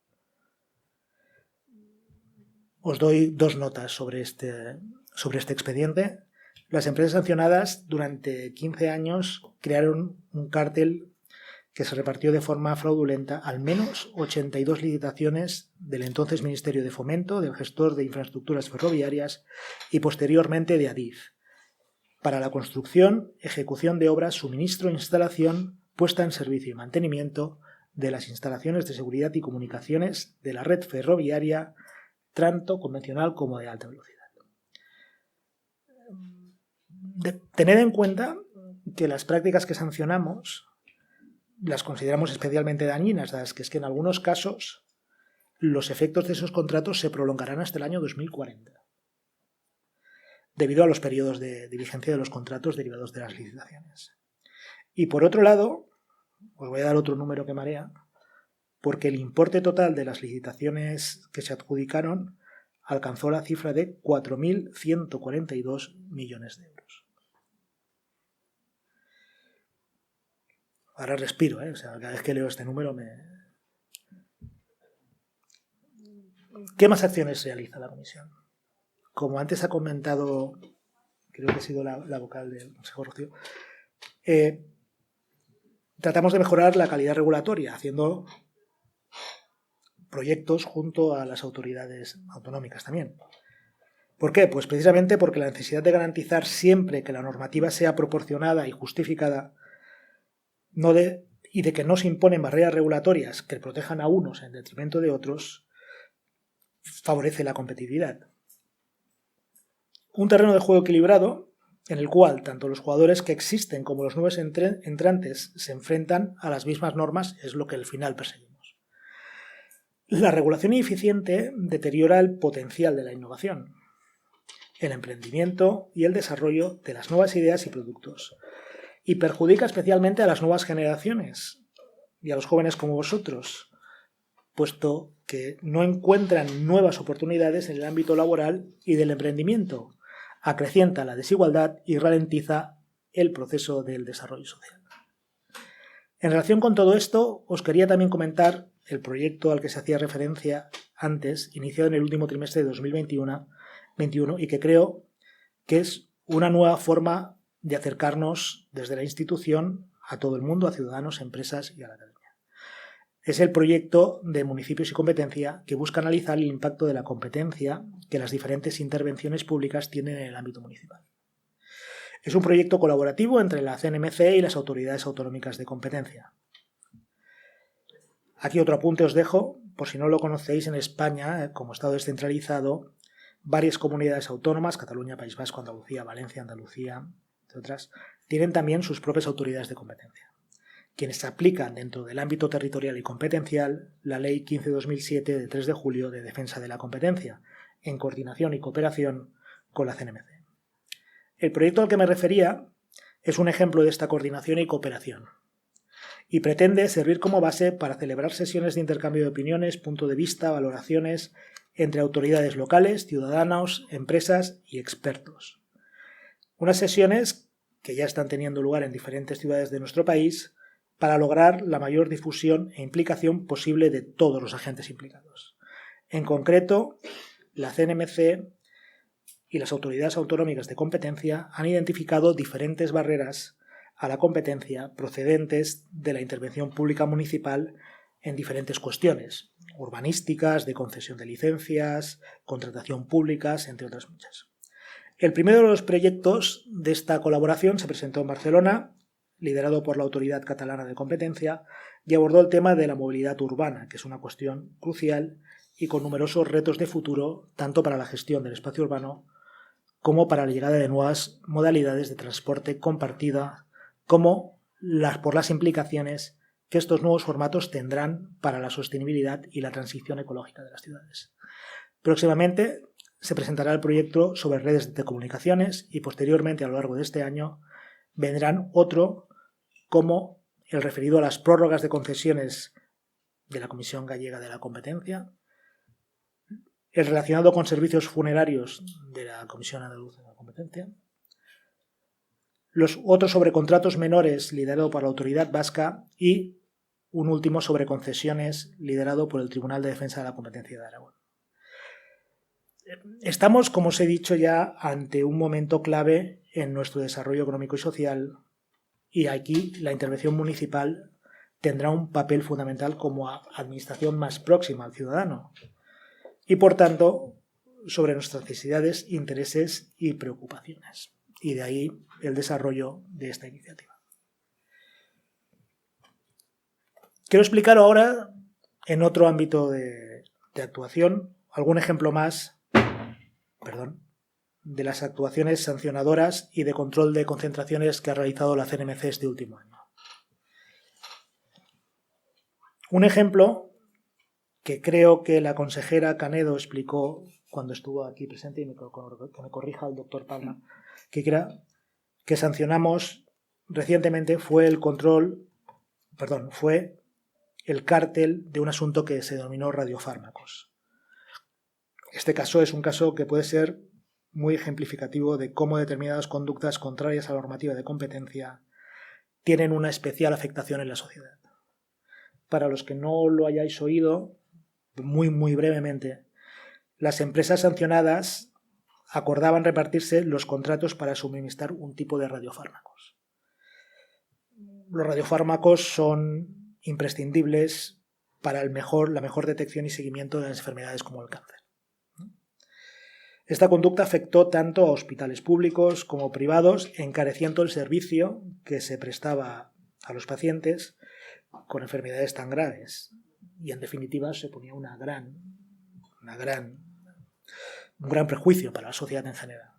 Os doy 2 notas sobre este expediente. Las empresas sancionadas durante 15 años crearon un cártel que se repartió de forma fraudulenta al menos 82 licitaciones del entonces Ministerio de Fomento, del gestor de infraestructuras ferroviarias y posteriormente de Adif, para la construcción, ejecución de obras, suministro, instalación, puesta en servicio y mantenimiento de las instalaciones de seguridad y comunicaciones de la red ferroviaria, tanto convencional como de alta velocidad. Tened en cuenta que las prácticas que sancionamos las consideramos especialmente dañinas, dadas que es que en algunos casos los efectos de esos contratos se prolongarán hasta el año 2040, debido a los periodos de vigencia de los contratos derivados de las licitaciones. Y por otro lado, os voy a dar otro número que marea, porque el importe total de las licitaciones que se adjudicaron alcanzó la cifra de 4.142 millones de euros. Ahora respiro, O sea, cada vez que leo este número ¿Qué más acciones realiza la Comisión? Como antes ha comentado, creo que ha sido la vocal del Consejo, Rocío, tratamos de mejorar la calidad regulatoria, haciendo proyectos junto a las autoridades autonómicas también. ¿Por qué? Pues precisamente porque la necesidad de garantizar siempre que la normativa sea proporcionada y justificada y de que no se imponen barreras regulatorias que protejan a unos en detrimento de otros, favorece la competitividad. Un terreno de juego equilibrado en el cual tanto los jugadores que existen como los nuevos entrantes se enfrentan a las mismas normas, es lo que al final perseguimos. La regulación ineficiente deteriora el potencial de la innovación, el emprendimiento y el desarrollo de las nuevas ideas y productos, y perjudica especialmente a las nuevas generaciones y a los jóvenes como vosotros, puesto que no encuentran nuevas oportunidades en el ámbito laboral y del emprendimiento, acrecienta la desigualdad y ralentiza el proceso del desarrollo social. En relación con todo esto, os quería también comentar el proyecto al que se hacía referencia antes, iniciado en el último trimestre de 2021 y que creo que es una nueva forma de acercarnos desde la institución a todo el mundo, a ciudadanos, empresas y a la academia. Es el proyecto de Municipios y Competencia, que busca analizar el impacto de la competencia que las diferentes intervenciones públicas tienen en el ámbito municipal. Es un proyecto colaborativo entre la CNMC y las autoridades autonómicas de competencia. Aquí otro apunte os dejo, por si no lo conocéis, en España, como Estado descentralizado, varias comunidades autónomas, Cataluña, País Vasco, Andalucía, Valencia, Andalucía, entre otras, tienen también sus propias autoridades de competencia, quienes aplican dentro del ámbito territorial y competencial la Ley 15/2007 de 3 de julio de defensa de la competencia, en coordinación y cooperación con la CNMC. El proyecto al que me refería es un ejemplo de esta coordinación y cooperación, y pretende servir como base para celebrar sesiones de intercambio de opiniones, punto de vista, valoraciones entre autoridades locales, ciudadanos, empresas y expertos. Unas sesiones que ya están teniendo lugar en diferentes ciudades de nuestro país para lograr la mayor difusión e implicación posible de todos los agentes implicados. En concreto, la CNMC y las autoridades autonómicas de competencia han identificado diferentes barreras a la competencia procedentes de la intervención pública municipal en diferentes cuestiones, urbanísticas, de concesión de licencias, contratación públicas, entre otras muchas. El primero de los proyectos de esta colaboración se presentó en Barcelona, liderado por la Autoridad Catalana de Competencia, y abordó el tema de la movilidad urbana, que es una cuestión crucial y con numerosos retos de futuro, tanto para la gestión del espacio urbano como para la llegada de nuevas modalidades de transporte compartida, como por las implicaciones que estos nuevos formatos tendrán para la sostenibilidad y la transición ecológica de las ciudades. Próximamente se presentará el proyecto sobre redes de comunicaciones y posteriormente, a lo largo de este año, vendrán otro como el referido a las prórrogas de concesiones de la Comisión Gallega de la Competencia, el relacionado con servicios funerarios de la Comisión Andaluza de la Competencia, los otros sobre contratos menores liderado por la Autoridad Vasca y un último sobre concesiones liderado por el Tribunal de Defensa de la Competencia de Aragón. Estamos, como os he dicho ya, ante un momento clave en nuestro desarrollo económico y social, y aquí la intervención municipal tendrá un papel fundamental como administración más próxima al ciudadano y, por tanto, sobre nuestras necesidades, intereses y preocupaciones. Y de ahí el desarrollo de esta iniciativa. Quiero explicar ahora, en otro ámbito de actuación, algún ejemplo más de las actuaciones sancionadoras y de control de concentraciones que ha realizado la CNMC este último año. Un ejemplo que creo que la consejera Canedo explicó cuando estuvo aquí presente, y que me corrija el doctor Palma, que sancionamos recientemente fue el cártel de un asunto que se denominó radiofármacos. Este caso es un caso que puede ser muy ejemplificativo de cómo determinadas conductas contrarias a la normativa de competencia tienen una especial afectación en la sociedad. Para los que no lo hayáis oído, muy brevemente, las empresas sancionadas acordaban repartirse los contratos para suministrar un tipo de radiofármacos. Los radiofármacos son imprescindibles para la mejor detección y seguimiento de las enfermedades como el cáncer. Esta conducta afectó tanto a hospitales públicos como privados, encareciendo el servicio que se prestaba a los pacientes con enfermedades tan graves. Y en definitiva se ponía un gran prejuicio para la sociedad en general.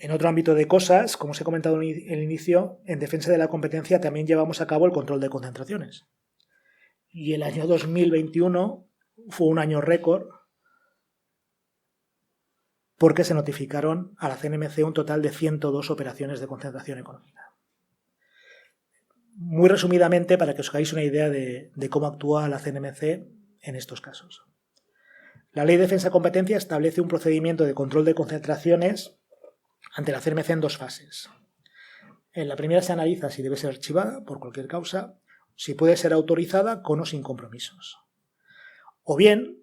En otro ámbito de cosas, como os he comentado en el inicio, en defensa de la competencia también llevamos a cabo el control de concentraciones. Y el año 2021 fue un año récord porque se notificaron a la CNMC un total de 102 operaciones de concentración económica. Muy resumidamente, para que os hagáis una idea de cómo actúa la CNMC en estos casos. La Ley de Defensa de Competencia establece un procedimiento de control de concentraciones ante la CNMC en 2 fases. En la primera se analiza si debe ser archivada por cualquier causa, si puede ser autorizada con o sin compromisos. O bien,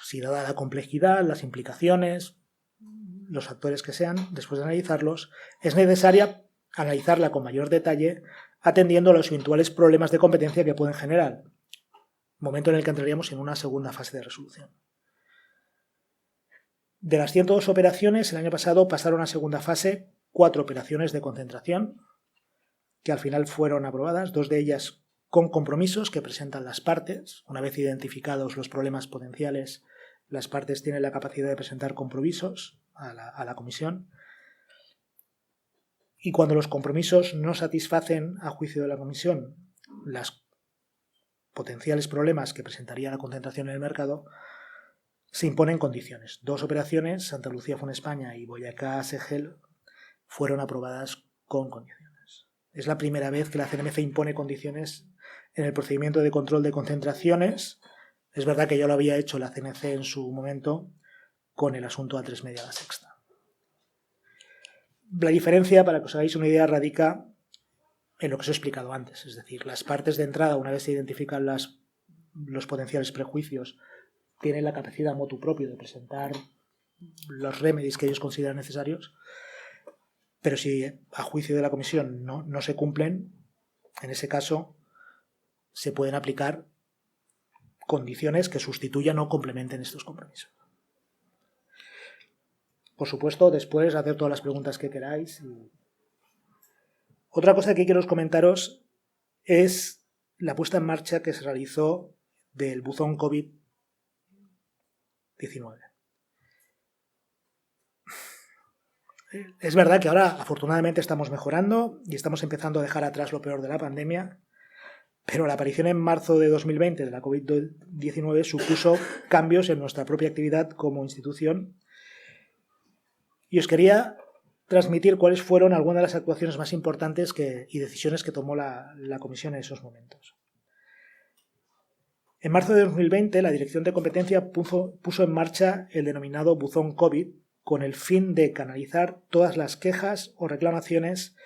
si dada la complejidad, las implicaciones, los factores que sean, después de analizarlos, es necesaria analizarla con mayor detalle atendiendo a los eventuales problemas de competencia que pueden generar, momento en el que entraríamos en una segunda fase de resolución. De las 102 operaciones, el año pasado pasaron a segunda fase 4 operaciones de concentración, que al final fueron aprobadas, 2 de ellas con compromisos que presentan las partes. Una vez identificados los problemas potenciales, las partes tienen la capacidad de presentar compromisos a la comisión. Y cuando los compromisos no satisfacen, a juicio de la comisión, los potenciales problemas que presentaría la concentración en el mercado, se imponen condiciones. 2 operaciones, Santa Lucía Fon España y Boyacá Segel, fueron aprobadas con condiciones. Es la primera vez que la CNMC impone condiciones en el procedimiento de control de concentraciones. Es verdad que ya lo había hecho la CNMC en su momento con el asunto A3 Media La Sexta. La diferencia, para que os hagáis una idea, radica en lo que os he explicado antes. Es decir, las partes de entrada, una vez se identifican los potenciales prejuicios, tienen la capacidad motu propio de presentar los remedies que ellos consideran necesarios, pero si a juicio de la comisión no se cumplen, en ese caso se pueden aplicar condiciones que sustituyan o complementen estos compromisos. Por supuesto, después hacer todas las preguntas que queráis. Otra cosa que quiero comentaros es la puesta en marcha que se realizó del buzón COVID-19. Es verdad que ahora, afortunadamente, estamos mejorando y estamos empezando a dejar atrás lo peor de la pandemia, pero la aparición en marzo de 2020 de la COVID-19 supuso cambios en nuestra propia actividad como institución. Y os quería transmitir cuáles fueron algunas de las actuaciones más importantes y decisiones que tomó la comisión en esos momentos. En marzo de 2020, la Dirección de Competencia puso en marcha el denominado buzón COVID con el fin de canalizar todas las quejas o reclamaciones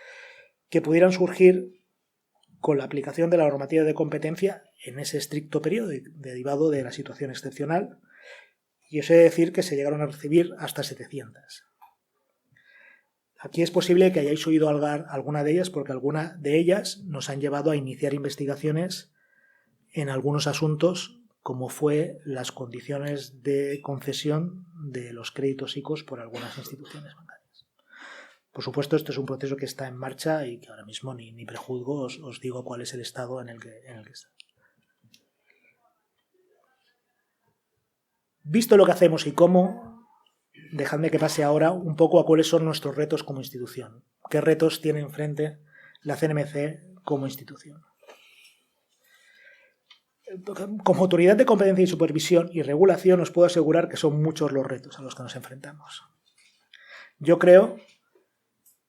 que pudieran surgir con la aplicación de la normativa de competencia en ese estricto periodo derivado de la situación excepcional. Y os he de decir que se llegaron a recibir hasta 700. Aquí es posible que hayáis oído alguna de ellas porque algunas de ellas nos han llevado a iniciar investigaciones en algunos asuntos, como fue las condiciones de concesión de los créditos ICOs por algunas instituciones bancarias. Por supuesto, esto es un proceso que está en marcha y que ahora mismo ni prejuzgo, os digo cuál es el estado en el que está. Visto lo que hacemos y cómo, dejadme que pase ahora un poco a cuáles son nuestros retos como institución. ¿Qué retos tiene enfrente la CNMC como institución? Como autoridad de competencia y supervisión y regulación os puedo asegurar que son muchos los retos a los que nos enfrentamos. Yo creo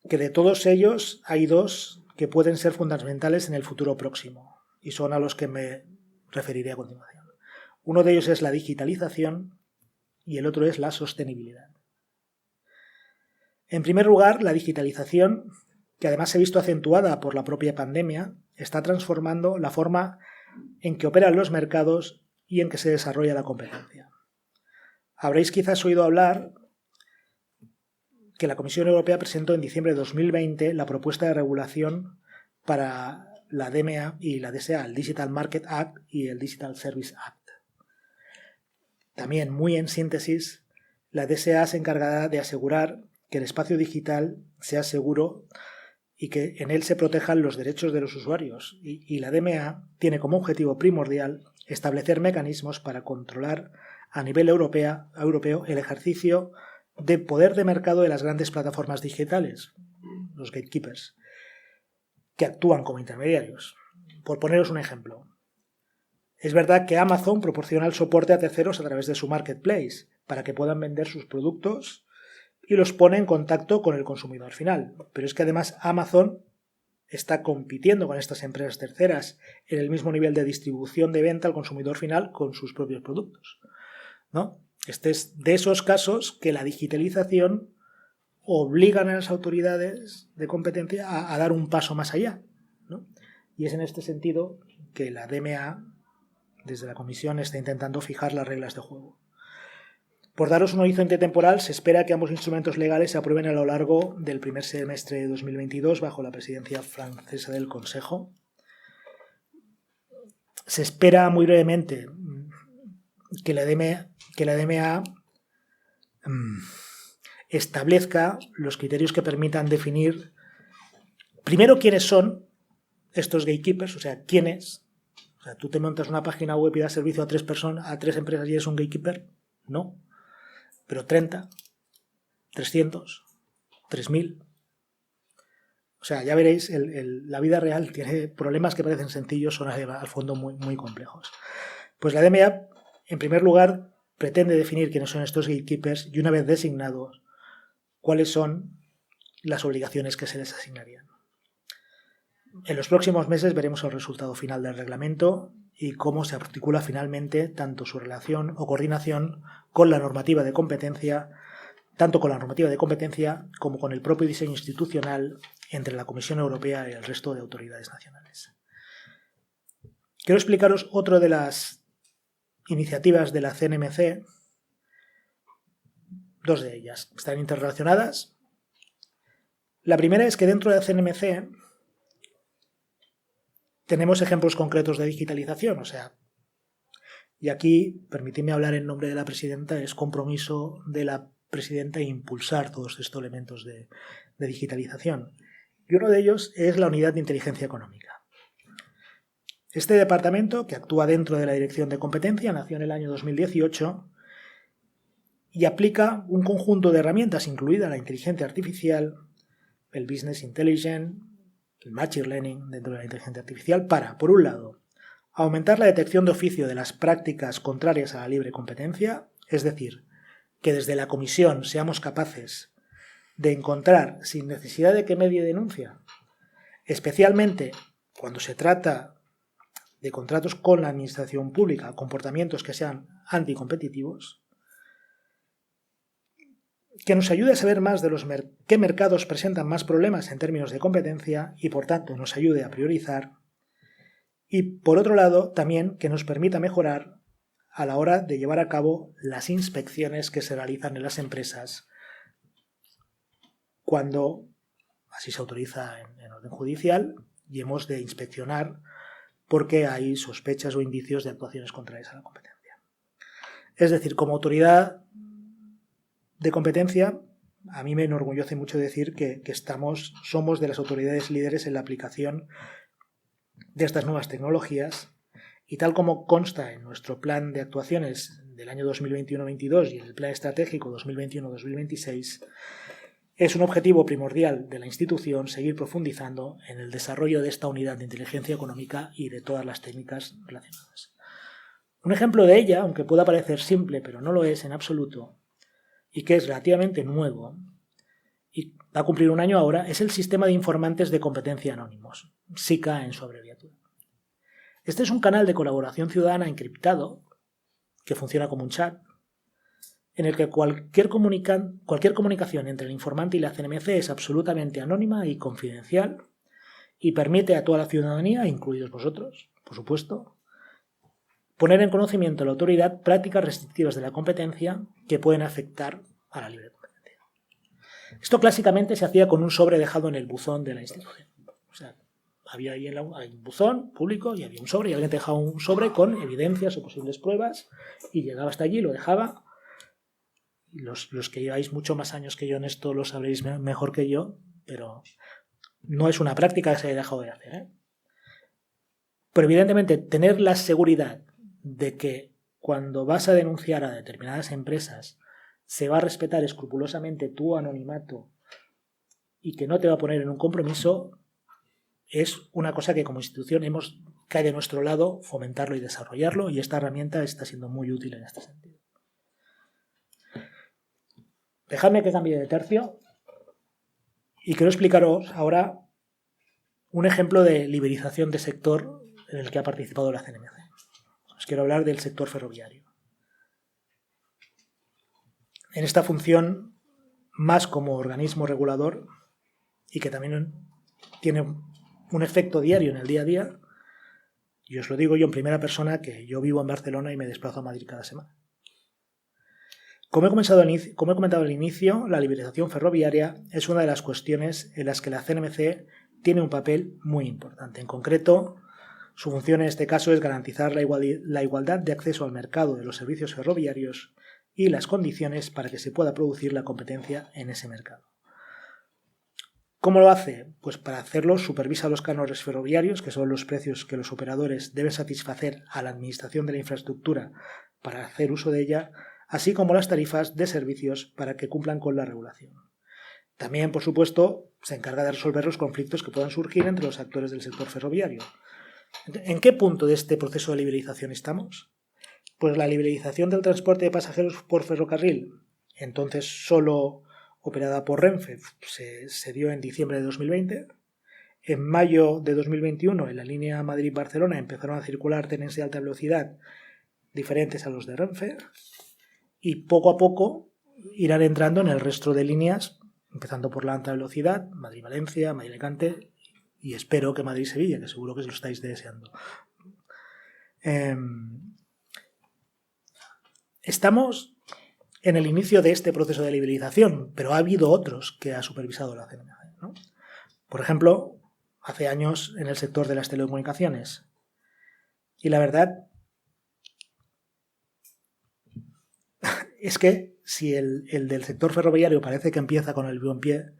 que de todos ellos hay 2 que pueden ser fundamentales en el futuro próximo y son a los que me referiré a continuación. Uno de ellos es la digitalización y el otro es la sostenibilidad. En primer lugar, la digitalización, que además se ha visto acentuada por la propia pandemia, está transformando la forma en que operan los mercados y en que se desarrolla la competencia. Habréis quizás oído hablar que la Comisión Europea presentó en diciembre de 2020 la propuesta de regulación para la DMA y la DSA, el Digital Market Act y el Digital Service Act. También, muy en síntesis, la DSA se encargará de asegurar que el espacio digital sea seguro y que en él se protejan los derechos de los usuarios. Y la DMA tiene como objetivo primordial establecer mecanismos para controlar a nivel europeo el ejercicio de poder de mercado de las grandes plataformas digitales, los gatekeepers, que actúan como intermediarios. Por poneros un ejemplo, es verdad que Amazon proporciona el soporte a terceros a través de su marketplace para que puedan vender sus productos y los pone en contacto con el consumidor final. Pero es que además Amazon está compitiendo con estas empresas terceras en el mismo nivel de distribución de venta al consumidor final con sus propios productos, ¿no? Este es de esos casos que la digitalización obligan a las autoridades de competencia a dar un paso más allá, ¿no? Y es en este sentido que la DMA, desde la Comisión, está intentando fijar las reglas de juego. Por daros un horizonte temporal, se espera que ambos instrumentos legales se aprueben a lo largo del primer semestre de 2022 bajo la presidencia francesa del Consejo. Se espera muy brevemente que la DMA establezca los criterios que permitan definir primero quiénes son estos gatekeepers, o sea, quiénes. O sea, tú te montas una página web y das servicio a 3 personas, a 3 empresas y eres un gatekeeper. No. Pero 30, 300, 3000. O sea, ya veréis, la vida real tiene problemas que parecen sencillos, son al fondo muy, muy complejos. Pues la DMA, en primer lugar, pretende definir quiénes son estos gatekeepers y una vez designados, cuáles son las obligaciones que se les asignarían. En los próximos meses veremos el resultado final del reglamento y cómo se articula finalmente tanto su relación o coordinación con la normativa de competencia, tanto con la normativa de competencia como con el propio diseño institucional entre la Comisión Europea y el resto de autoridades nacionales. Quiero explicaros otra de las iniciativas de la CNMC, dos de ellas. Están interrelacionadas. La primera es que dentro de la CNMC tenemos ejemplos concretos de digitalización, o sea, y aquí, permitidme hablar en nombre de la presidenta, es compromiso de la presidenta impulsar todos estos elementos de digitalización. Y uno de ellos es la Unidad de Inteligencia Económica. Este departamento, que actúa dentro de la Dirección de Competencia, nació en el año 2018 y aplica un conjunto de herramientas, incluida la inteligencia artificial, el business intelligence, el machine learning dentro de la inteligencia artificial, para, por un lado, aumentar la detección de oficio de las prácticas contrarias a la libre competencia, es decir, que desde la Comisión seamos capaces de encontrar, sin necesidad de que medie denuncia, especialmente cuando se trata de contratos con la administración pública, comportamientos que sean anticompetitivos, que nos ayude a saber más de qué mercados presentan más problemas en términos de competencia y, por tanto, nos ayude a priorizar. Y, por otro lado, también que nos permita mejorar a la hora de llevar a cabo las inspecciones que se realizan en las empresas cuando así se autoriza en orden judicial y hemos de inspeccionar porque hay sospechas o indicios de actuaciones contrarias a la competencia. Es decir, como autoridad de competencia, a mí me enorgullece mucho decir que somos de las autoridades líderes en la aplicación de estas nuevas tecnologías y tal como consta en nuestro plan de actuaciones del año 2021-22 y en el plan estratégico 2021-2026, es un objetivo primordial de la institución seguir profundizando en el desarrollo de esta unidad de inteligencia económica y de todas las técnicas relacionadas. Un ejemplo de ella, aunque pueda parecer simple, pero no lo es en absoluto, y que es relativamente nuevo, y va a cumplir un año ahora, es el Sistema de Informantes de Competencia Anónimos, SICA en su abreviatura. Este es un canal de colaboración ciudadana encriptado, que funciona como un chat, en el que cualquier comunicación entre el informante y la CNMC es absolutamente anónima y confidencial y permite a toda la ciudadanía, incluidos vosotros, por supuesto, poner en conocimiento a la autoridad prácticas restrictivas de la competencia que pueden afectar a la libre competencia. Esto clásicamente se hacía con un sobre dejado en el buzón de la institución. O sea, había ahí un buzón público y había un sobre y alguien te dejaba un sobre con evidencias o posibles pruebas y llegaba hasta allí, lo dejaba. Los que lleváis mucho más años que yo en esto lo sabréis mejor que yo, pero no es una práctica que se haya dejado de hacer, ¿eh? Pero evidentemente tener la seguridad de que cuando vas a denunciar a determinadas empresas se va a respetar escrupulosamente tu anonimato y que no te va a poner en un compromiso, es una cosa que como institución cae de nuestro lado fomentarlo y desarrollarlo, y esta herramienta está siendo muy útil en este sentido. Dejadme que cambie de tercio y quiero explicaros ahora un ejemplo de liberización de sector en el que ha participado la CNMC. Os quiero hablar del sector ferroviario. En esta función, más como organismo regulador y que también tiene un efecto diario en el día a día, y os lo digo yo en primera persona, que yo vivo en Barcelona y me desplazo a Madrid cada semana. Como he comentado al inicio, la liberalización ferroviaria es una de las cuestiones en las que la CNMC tiene un papel muy importante. En concreto, su función en este caso es garantizar la igualdad de acceso al mercado de los servicios ferroviarios y las condiciones para que se pueda producir la competencia en ese mercado. ¿Cómo lo hace? Pues para hacerlo supervisa los cánones ferroviarios, que son los precios que los operadores deben satisfacer a la administración de la infraestructura para hacer uso de ella, así como las tarifas de servicios para que cumplan con la regulación. También, por supuesto, se encarga de resolver los conflictos que puedan surgir entre los actores del sector ferroviario. ¿En qué punto de este proceso de liberalización estamos? Pues la liberalización del transporte de pasajeros por ferrocarril, entonces solo operada por Renfe, se dio en diciembre de 2020. En mayo de 2021, en la línea Madrid-Barcelona, empezaron a circular trenes de alta velocidad diferentes a los de Renfe, y poco a poco irán entrando en el resto de líneas, empezando por la alta velocidad, Madrid-Valencia, Madrid-Alicante, y espero que Madrid-Sevilla, que seguro que lo estáis deseando. Estamos en el inicio de este proceso de liberalización, pero ha habido otros que ha supervisado la CNMC, ¿no? Por ejemplo, hace años en el sector de las telecomunicaciones. Y la verdad es que si el del sector ferroviario parece que empieza con el buen pie,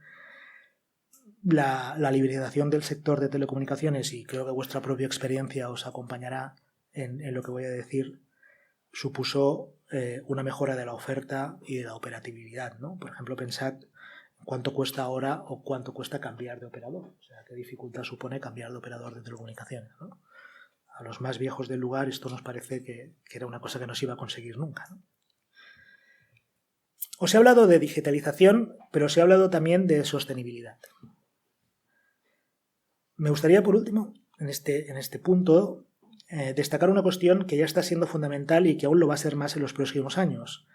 la liberalización del sector de telecomunicaciones, y creo que vuestra propia experiencia os acompañará en lo que voy a decir, supuso una mejora de la oferta y de la operatividad, ¿no? Por ejemplo, pensad cuánto cuesta ahora o cuánto cuesta cambiar de operador. O sea, qué dificultad supone cambiar de operador de telecomunicaciones, ¿no? A los más viejos del lugar esto nos parece que era una cosa que no se iba a conseguir nunca, ¿no? Os he hablado de digitalización, pero os he hablado también de sostenibilidad. Me gustaría, por último, en este punto, destacar una cuestión que ya está siendo fundamental y que aún lo va a ser más en los próximos años.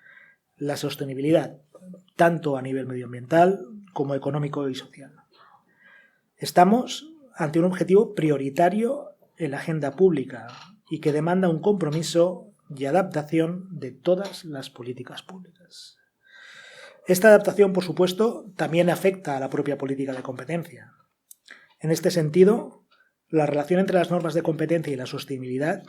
La sostenibilidad, tanto a nivel medioambiental como económico y social. Estamos ante un objetivo prioritario en la agenda pública y que demanda un compromiso y adaptación de todas las políticas públicas. Esta adaptación, por supuesto, también afecta a la propia política de competencia. En este sentido, la relación entre las normas de competencia y la sostenibilidad,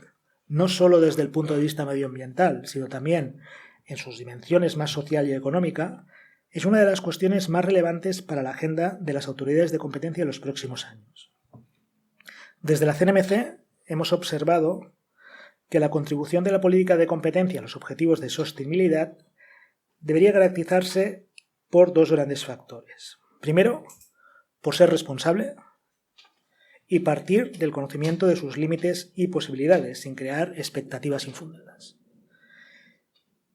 no solo desde el punto de vista medioambiental, sino también en sus dimensiones más social y económica, es una de las cuestiones más relevantes para la agenda de las autoridades de competencia en los próximos años. Desde la CNMC hemos observado que la contribución de la política de competencia a los objetivos de sostenibilidad debería caracterizarse por dos grandes factores. Primero, por ser responsable y partir del conocimiento de sus límites y posibilidades, sin crear expectativas infundadas.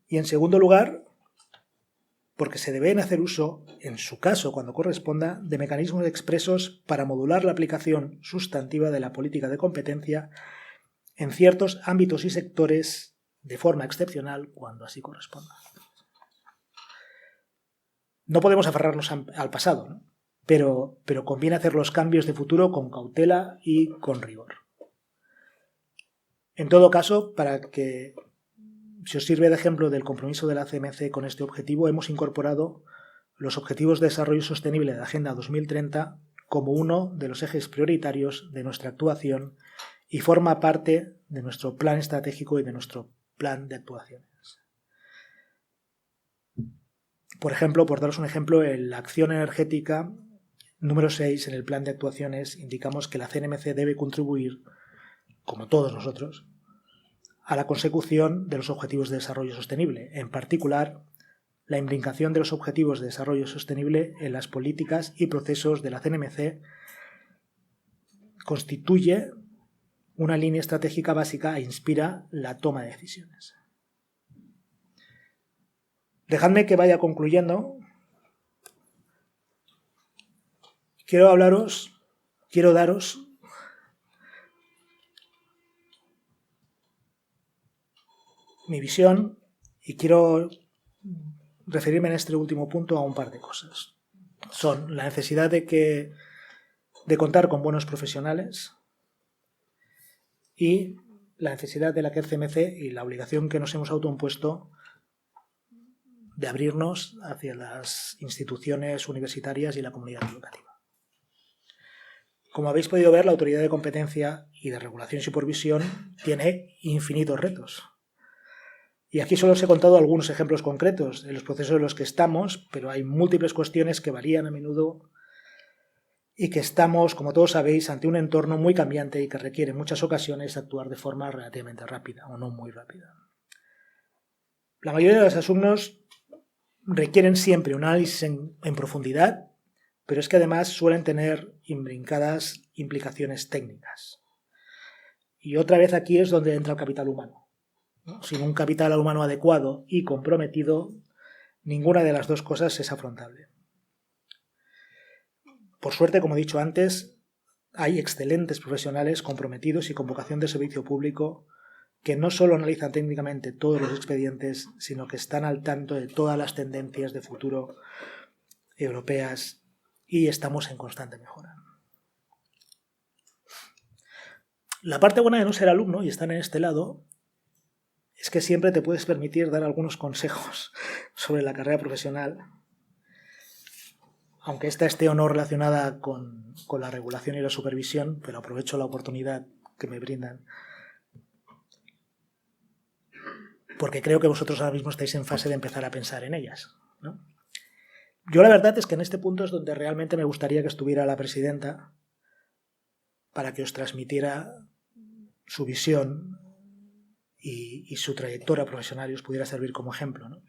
Y en segundo lugar, porque se deben hacer uso, en su caso cuando corresponda, de mecanismos expresos para modular la aplicación sustantiva de la política de competencia en ciertos ámbitos y sectores de forma excepcional cuando así corresponda. No podemos aferrarnos al pasado, ¿no? Pero conviene hacer los cambios de futuro con cautela y con rigor. En todo caso, para que si os sirve de ejemplo del compromiso de la CNMC con este objetivo, hemos incorporado los Objetivos de Desarrollo Sostenible de la Agenda 2030 como uno de los ejes prioritarios de nuestra actuación y forma parte de nuestro plan estratégico y de nuestro plan de actuaciones. Por ejemplo, por daros un ejemplo, en la acción energética número 6 en el plan de actuaciones indicamos que la CNMC debe contribuir, como todos nosotros, a la consecución de los Objetivos de Desarrollo Sostenible, en particular la imbricación de los Objetivos de Desarrollo Sostenible en las políticas y procesos de la CNMC constituye una línea estratégica básica e inspira la toma de decisiones. Dejadme que vaya concluyendo. Quiero daros mi visión y quiero referirme en este último punto a un par de cosas. Son la necesidad de contar con buenos profesionales y la necesidad de la CNMC y la obligación que nos hemos autoimpuesto de abrirnos hacia las instituciones universitarias y la comunidad educativa. Como habéis podido ver, la Autoridad de Competencia y de Regulación y Supervisión tiene infinitos retos. Y aquí solo os he contado algunos ejemplos concretos de los procesos en los que estamos, pero hay múltiples cuestiones que varían a menudo y que estamos, como todos sabéis, ante un entorno muy cambiante y que requiere en muchas ocasiones actuar de forma relativamente rápida o no muy rápida. La mayoría de los asuntos requieren siempre un análisis en profundidad, pero es que además suelen tener imbrincadas implicaciones técnicas. Y otra vez aquí es donde entra el capital humano, ¿no? Sin un capital humano adecuado y comprometido, ninguna de las dos cosas es afrontable. Por suerte, como he dicho antes, hay excelentes profesionales comprometidos y con vocación de servicio público que no solo analizan técnicamente todos los expedientes, sino que están al tanto de todas las tendencias de futuro europeas y estamos en constante mejora. La parte buena de no ser alumno y estar en este lado es que siempre te puedes permitir dar algunos consejos sobre la carrera profesional, aunque esta esté o no relacionada con la regulación y la supervisión, pero aprovecho la oportunidad que me brindan, porque creo que vosotros ahora mismo estáis en fase de empezar a pensar en ellas, ¿no? Yo la verdad es que en este punto es donde realmente me gustaría que estuviera la presidenta para que os transmitiera su visión y su trayectoria profesional y os pudiera servir como ejemplo, ¿no?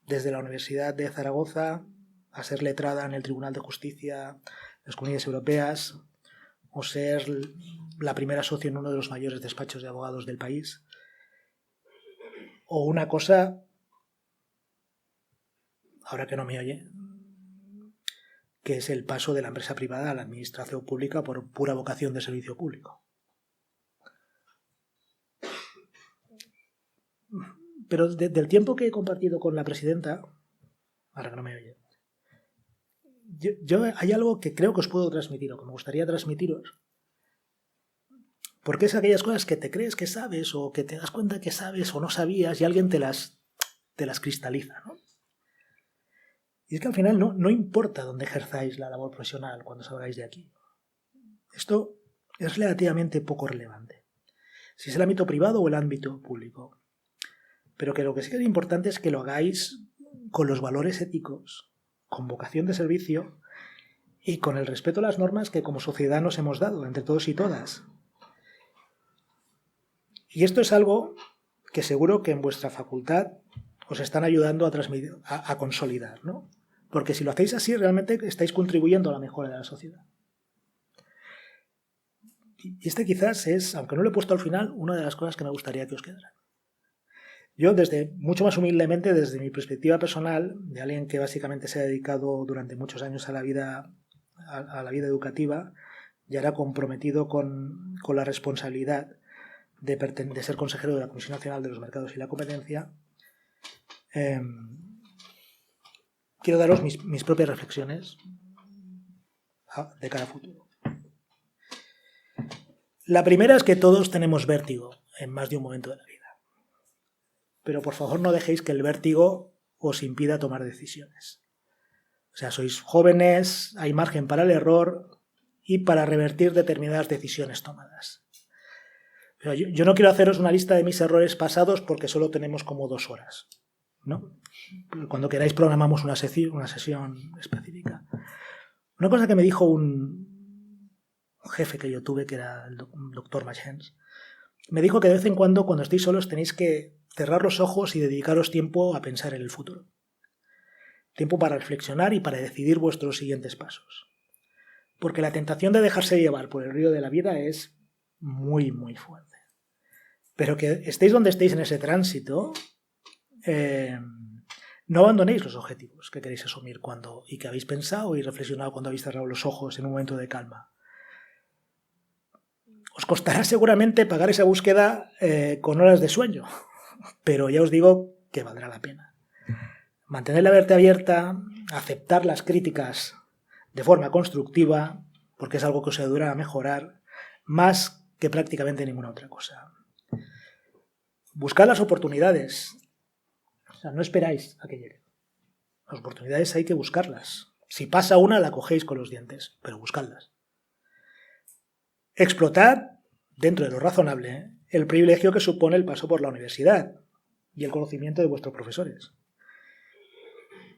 Desde la Universidad de Zaragoza a ser letrada en el Tribunal de Justicia de las Comunidades Europeas o ser la primera socio en uno de los mayores despachos de abogados del país, o una cosa, ahora que no me oye, que es el paso de la empresa privada a la administración pública por pura vocación de servicio público. Pero del tiempo que he compartido con la presidenta, ahora que no me oye, yo hay algo que creo que os puedo transmitir o que me gustaría transmitiros, porque es aquellas cosas que te crees que sabes o que te das cuenta que sabes o no sabías y alguien te las cristaliza, ¿no? Y es que al final no importa dónde ejerzáis la labor profesional cuando salgáis de aquí. Esto es relativamente poco relevante, si es el ámbito privado o el ámbito público. Pero que lo que sí que es importante es que lo hagáis con los valores éticos, con vocación de servicio y con el respeto a las normas que como sociedad nos hemos dado entre todos y todas. Y esto es algo que seguro que en vuestra facultad os están ayudando a transmitir, a consolidar, ¿no? Porque si lo hacéis así, realmente estáis contribuyendo a la mejora de la sociedad. Y este quizás es, aunque no lo he puesto al final, una de las cosas que me gustaría que os quedara. Yo, mucho más humildemente, desde mi perspectiva personal, de alguien que básicamente se ha dedicado durante muchos años a la vida educativa y ahora comprometido con la responsabilidad de ser consejero de la Comisión Nacional de los Mercados y la Competencia, quiero daros mis propias reflexiones de cara a futuro. La primera es que todos tenemos vértigo en más de un momento de la vida. Pero por favor no dejéis que el vértigo os impida tomar decisiones. O sea, sois jóvenes, hay margen para el error y para revertir determinadas decisiones tomadas. Pero yo no quiero haceros una lista de mis errores pasados porque solo tenemos como 2 horas, ¿no? Cuando queráis programamos una sesión específica. Una cosa que me dijo un jefe que yo tuve, que era el doctor Machens, me dijo que de vez en cuando estéis solos tenéis que cerrar los ojos y dedicaros tiempo a pensar en el futuro. tiempo para reflexionar y para decidir vuestros siguientes pasos. Porque la tentación de dejarse llevar por el río de la vida es muy, muy fuerte. Pero que estéis donde estéis en ese tránsito, no abandonéis los objetivos que queréis asumir y que habéis pensado y reflexionado cuando habéis cerrado los ojos en un momento de calma. Os costará seguramente pagar esa búsqueda con horas de sueño, pero ya os digo que valdrá la pena. Mantener la mente abierta, aceptar las críticas de forma constructiva, porque es algo que os ayudará a mejorar, más que prácticamente ninguna otra cosa. Buscad las oportunidades. O sea, no esperáis a que lleguen. Las oportunidades hay que buscarlas. Si pasa una, la cogéis con los dientes, pero buscadlas. Explotad, dentro de lo razonable, el privilegio que supone el paso por la universidad y el conocimiento de vuestros profesores.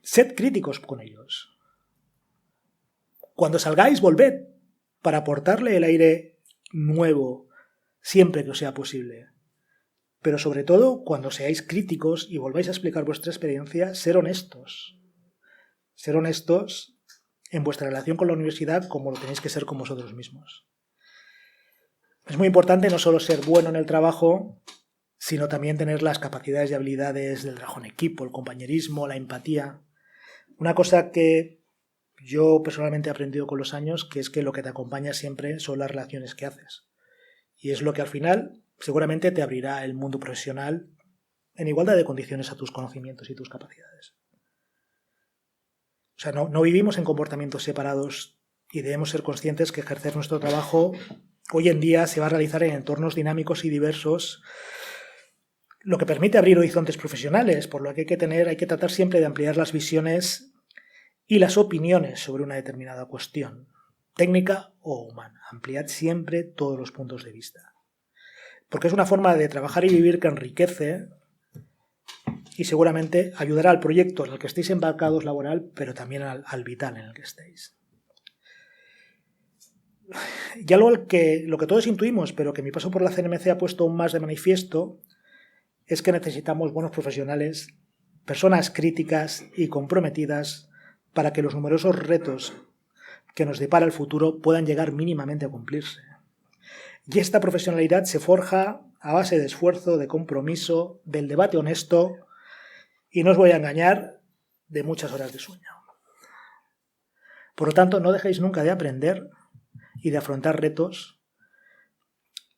Sed críticos con ellos. Cuando salgáis, volved para aportarle el aire nuevo siempre que os sea posible. Pero sobre todo, cuando seáis críticos y volváis a explicar vuestra experiencia, ser honestos. Ser honestos en vuestra relación con la universidad como lo tenéis que ser con vosotros mismos. Es muy importante no solo ser bueno en el trabajo, sino también tener las capacidades y habilidades del trabajo en equipo, el compañerismo, la empatía. Una cosa que yo personalmente he aprendido con los años, que es que lo que te acompaña siempre son las relaciones que haces. Y es lo que al final seguramente te abrirá el mundo profesional en igualdad de condiciones a tus conocimientos y tus capacidades. O sea, no vivimos en comportamientos separados y debemos ser conscientes que ejercer nuestro trabajo hoy en día se va a realizar en entornos dinámicos y diversos, lo que permite abrir horizontes profesionales, por lo que hay que tratar siempre de ampliar las visiones y las opiniones sobre una determinada cuestión, técnica o humana. Ampliad siempre todos los puntos de vista. Porque es una forma de trabajar y vivir que enriquece y seguramente ayudará al proyecto en el que estéis embarcados laboral, pero también al vital en el que estéis. Ya lo que todos intuimos, pero que mi paso por la CNMC ha puesto aún más de manifiesto, es que necesitamos buenos profesionales, personas críticas y comprometidas para que los numerosos retos que nos depara el futuro puedan llegar mínimamente a cumplirse. Y esta profesionalidad se forja a base de esfuerzo, de compromiso, del debate honesto y, no os voy a engañar, de muchas horas de sueño. Por lo tanto, no dejéis nunca de aprender y de afrontar retos,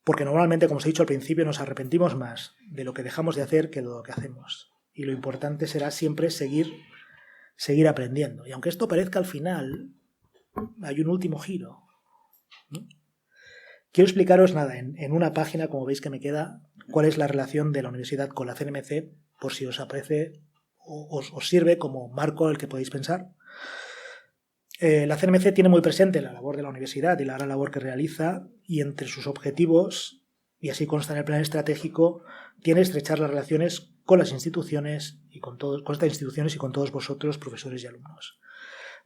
porque normalmente, como os he dicho al principio, nos arrepentimos más de lo que dejamos de hacer que de lo que hacemos. Y lo importante será siempre seguir aprendiendo. Y aunque esto parezca al final, hay un último giro, ¿no? Quiero explicaros en una página, como veis que me queda, cuál es la relación de la universidad con la CNMC, por si os aparece o os sirve como marco al que podéis pensar. La CNMC tiene muy presente la labor de la universidad y la gran labor que realiza, y entre sus objetivos, y así consta en el plan estratégico, tiene estrechar las relaciones con las instituciones y con estas instituciones y con todos vosotros, profesores y alumnos.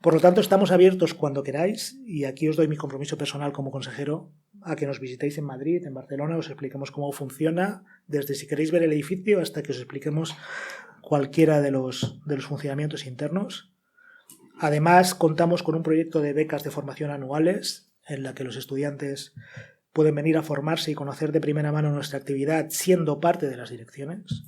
Por lo tanto, estamos abiertos cuando queráis, y aquí os doy mi compromiso personal como consejero, a que nos visitéis en Madrid, en Barcelona, os expliquemos cómo funciona, desde si queréis ver el edificio hasta que os expliquemos cualquiera de los funcionamientos internos. Además, contamos con un proyecto de becas de formación anuales, en la que los estudiantes pueden venir a formarse y conocer de primera mano nuestra actividad siendo parte de las direcciones.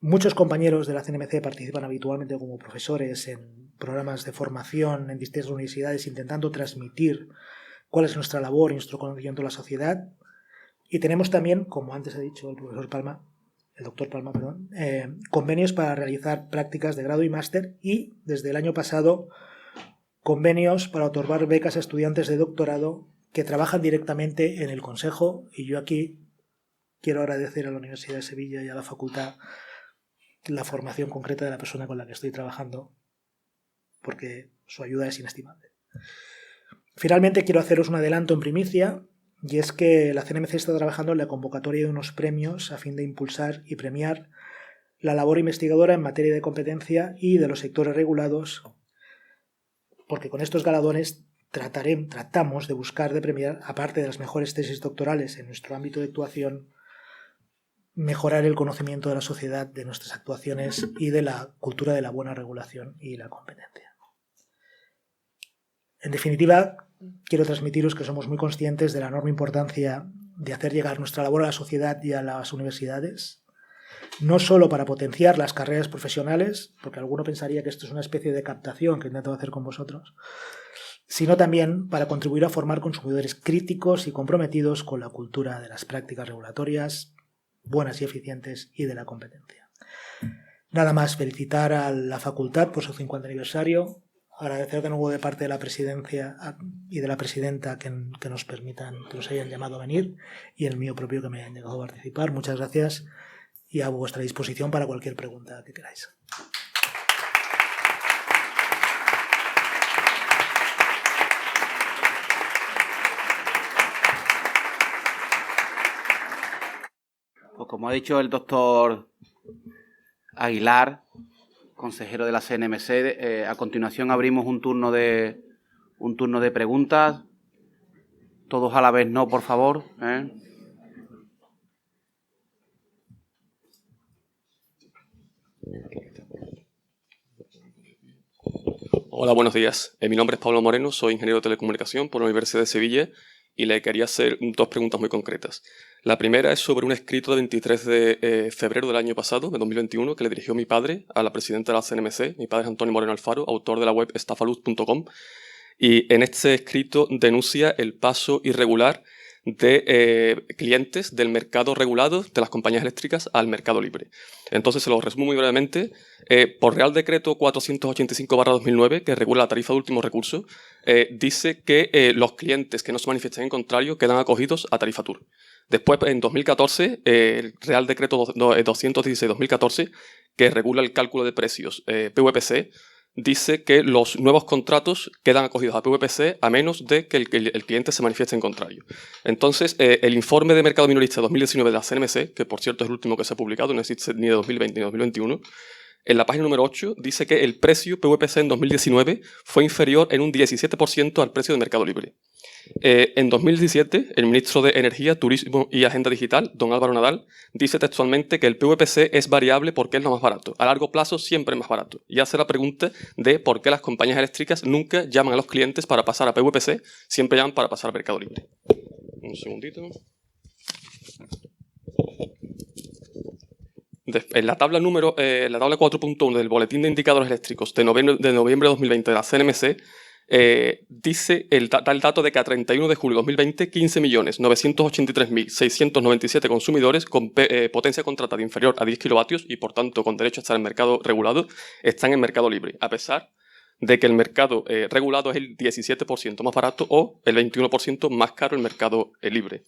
Muchos compañeros de la CNMC participan habitualmente como profesores en programas de formación en distintas universidades, intentando transmitir cuál es nuestra labor y nuestro conocimiento a la sociedad. Y tenemos también, como antes ha dicho el doctor Palma, convenios para realizar prácticas de grado y máster, y desde el año pasado convenios para otorgar becas a estudiantes de doctorado que trabajan directamente en el Consejo. Y yo aquí quiero agradecer a la Universidad de Sevilla y a la Facultad la formación concreta de la persona con la que estoy trabajando, porque su ayuda es inestimable. Finalmente, quiero haceros un adelanto en primicia, y es que la CNMC está trabajando en la convocatoria de unos premios a fin de impulsar y premiar la labor investigadora en materia de competencia y de los sectores regulados, porque con estos galardones tratamos de buscar de premiar, aparte de las mejores tesis doctorales en nuestro ámbito de actuación, mejorar el conocimiento de la sociedad de nuestras actuaciones y de la cultura de la buena regulación y la competencia. En definitiva, quiero transmitiros que somos muy conscientes de la enorme importancia de hacer llegar nuestra labor a la sociedad y a las universidades, no solo para potenciar las carreras profesionales, porque alguno pensaría que esto es una especie de captación que intento hacer con vosotros, sino también para contribuir a formar consumidores críticos y comprometidos con la cultura de las prácticas regulatorias buenas y eficientes y de la competencia. Nada más, felicitar a la facultad por su 50 aniversario, agradecer de nuevo de parte de la presidencia y de la presidenta que nos permitan, que nos hayan llamado a venir, y el mío propio que me hayan llegado a participar. Muchas gracias y a vuestra disposición para cualquier pregunta que queráis. Pues como ha dicho el doctor Aguilar, consejero de la CNMC, a continuación abrimos un turno de preguntas. Todos a la vez no, por favor. Hola, buenos días. Mi nombre es Pablo Moreno, soy ingeniero de telecomunicación por la Universidad de Sevilla y le quería hacer dos preguntas muy concretas. La primera es sobre un escrito de 23 de febrero del año pasado, de 2021, que le dirigió mi padre a la presidenta de la CNMC. Mi padre es Antonio Moreno Alfaro, autor de la web estafaluz.com, y en este escrito denuncia el paso irregular de clientes del mercado regulado de las compañías eléctricas al mercado libre. Entonces se lo resumo muy brevemente. Por Real Decreto 485/2009, que regula la tarifa de último recurso, dice que los clientes que no se manifiesten en contrario quedan acogidos a tarifa TUR. Después, en 2014, el Real Decreto 216/2014, que regula el cálculo de precios PVPC, dice que los nuevos contratos quedan acogidos a PVPC a menos de que el cliente se manifieste en contrario. Entonces, el informe de mercado minorista 2019 de la CNMC, que por cierto es el último que se ha publicado, no existe ni de 2020 ni de 2021, en la página número 8 dice que el precio PVPC en 2019 fue inferior en un 17% al precio de mercado libre. En 2017, el ministro de Energía, Turismo y Agenda Digital, don Álvaro Nadal, dice textualmente que el PVPC es variable porque es lo más barato. A largo plazo siempre es más barato. Y hace la pregunta de por qué las compañías eléctricas nunca llaman a los clientes para pasar a PVPC, siempre llaman para pasar a mercado libre. Un segundito. En la tabla 4.1 del Boletín de Indicadores Eléctricos de noviembre de 2020 de la CNMC, dice el dato de que a 31 de julio de 2020 15.983.697 consumidores con potencia contratada inferior a 10 kilovatios y por tanto con derecho a estar en mercado regulado están en mercado libre, a pesar de que el mercado regulado es el 17% más barato o el 21% más caro el mercado libre.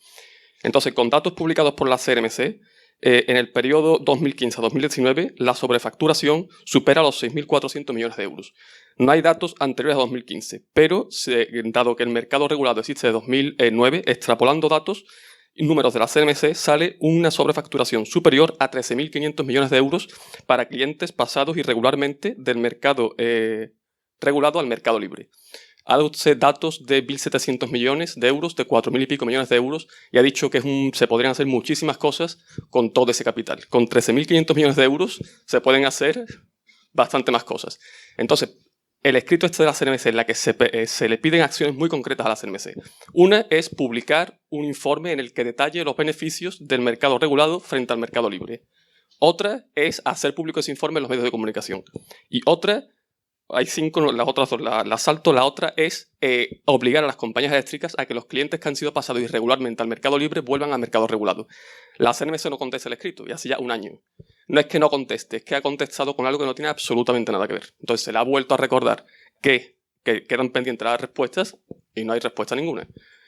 Entonces, con datos publicados por la CNMC, en el periodo 2015 a 2019, la sobrefacturación supera los 6.400 millones de euros. No hay datos anteriores a 2015, pero dado que el mercado regulado existe de 2009, extrapolando datos y números de la CNMC, sale una sobrefacturación superior a 13.500 millones de euros para clientes pasados irregularmente del mercado regulado al mercado libre. Ha dado usted datos de 1.700 millones de euros, de 4.000 y pico millones de euros, y ha dicho que se podrían hacer muchísimas cosas con todo ese capital. Con 13.500 millones de euros se pueden hacer bastante más cosas. Entonces, el escrito de la CNMC en la que se le piden acciones muy concretas a la CNMC. Una es publicar un informe en el que detalle los beneficios del mercado regulado frente al mercado libre. Otra es hacer público ese informe en los medios de comunicación. Y otra... Hay 5, las otras dos las salto. La otra es obligar a las compañías eléctricas a que los clientes que han sido pasados irregularmente al mercado libre vuelvan al mercado regulado. La CNMC no contesta el escrito y hace ya un año. No es que no conteste, es que ha contestado con algo que no tiene absolutamente nada que ver. Entonces se le ha vuelto a recordar que quedan pendientes las respuestas y no hay respuesta ninguna.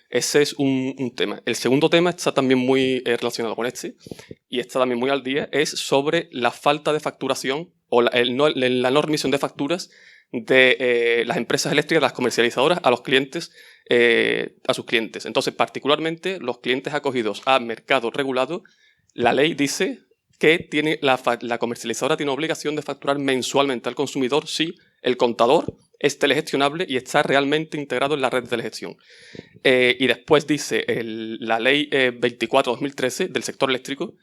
Ese es un tema. El segundo tema está también muy relacionado con este y está también muy al día, es sobre la falta de facturación o la no remisión de facturas de las empresas eléctricas, las comercializadoras, a los clientes, a sus clientes. Entonces, particularmente los clientes acogidos a mercado regulado, la ley dice que la comercializadora tiene obligación de facturar mensualmente al consumidor si el contador es telegestionable y está realmente integrado en la red de telegestión. Y después dice la ley 24/2013 del sector eléctrico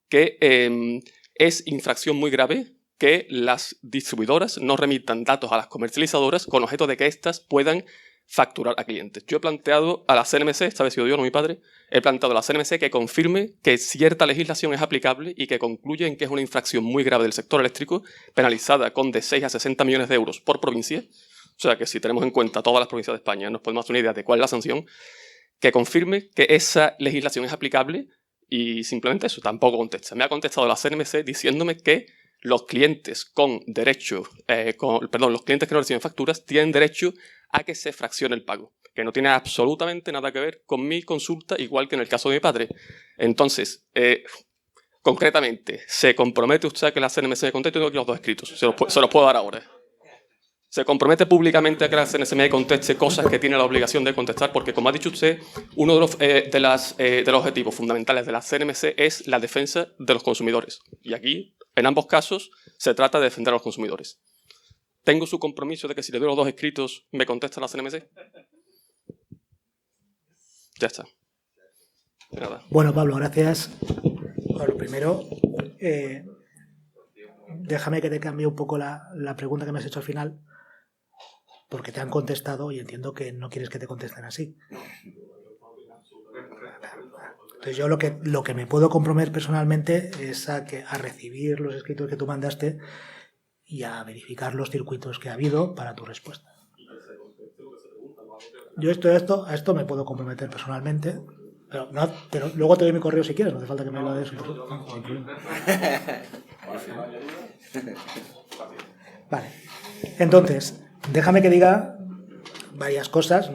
que es infracción muy grave que las distribuidoras no remitan datos a las comercializadoras con objeto de que éstas puedan facturar a clientes. Yo he planteado a la CNMC, esta vez he sido yo, no mi padre, he planteado a la CNMC que confirme que cierta legislación es aplicable y que concluye en que es una infracción muy grave del sector eléctrico, penalizada con de 6 a 60 millones de euros por provincia. O sea que si tenemos en cuenta todas las provincias de España, nos podemos hacer una idea de cuál es la sanción, que confirme que esa legislación es aplicable y simplemente eso, tampoco contesta. Me ha contestado la CNMC diciéndome que los clientes con derecho, los clientes que no reciben facturas tienen derecho a que se fraccione el pago, que no tiene absolutamente nada que ver con mi consulta, igual que en el caso de mi padre. Entonces, concretamente, ¿se compromete usted a que la CNMC me conteste? Tengo aquí los dos escritos, se los puedo dar ahora. ¿Se compromete públicamente a que la CNMC me conteste cosas que tiene la obligación de contestar? Porque, como ha dicho usted, uno de los objetivos fundamentales de la CNMC es la defensa de los consumidores. Y aquí, en ambos casos, se trata de defender a los consumidores. ¿Tengo su compromiso de que si le doy los dos escritos me contesta la CNMC? Ya está. De nada. Bueno, Pablo, gracias. Bueno, primero, déjame que te cambie un poco la pregunta que me has hecho al final, porque te han contestado y entiendo que no quieres que te contesten así. Entonces yo lo que me puedo comprometer personalmente es a recibir los escritos que tú mandaste y a verificar los circuitos que ha habido para tu respuesta. Yo a esto me puedo comprometer personalmente, pero luego te doy mi correo si quieres, no hace falta que me lo des. Vale, entonces, déjame que diga varias cosas.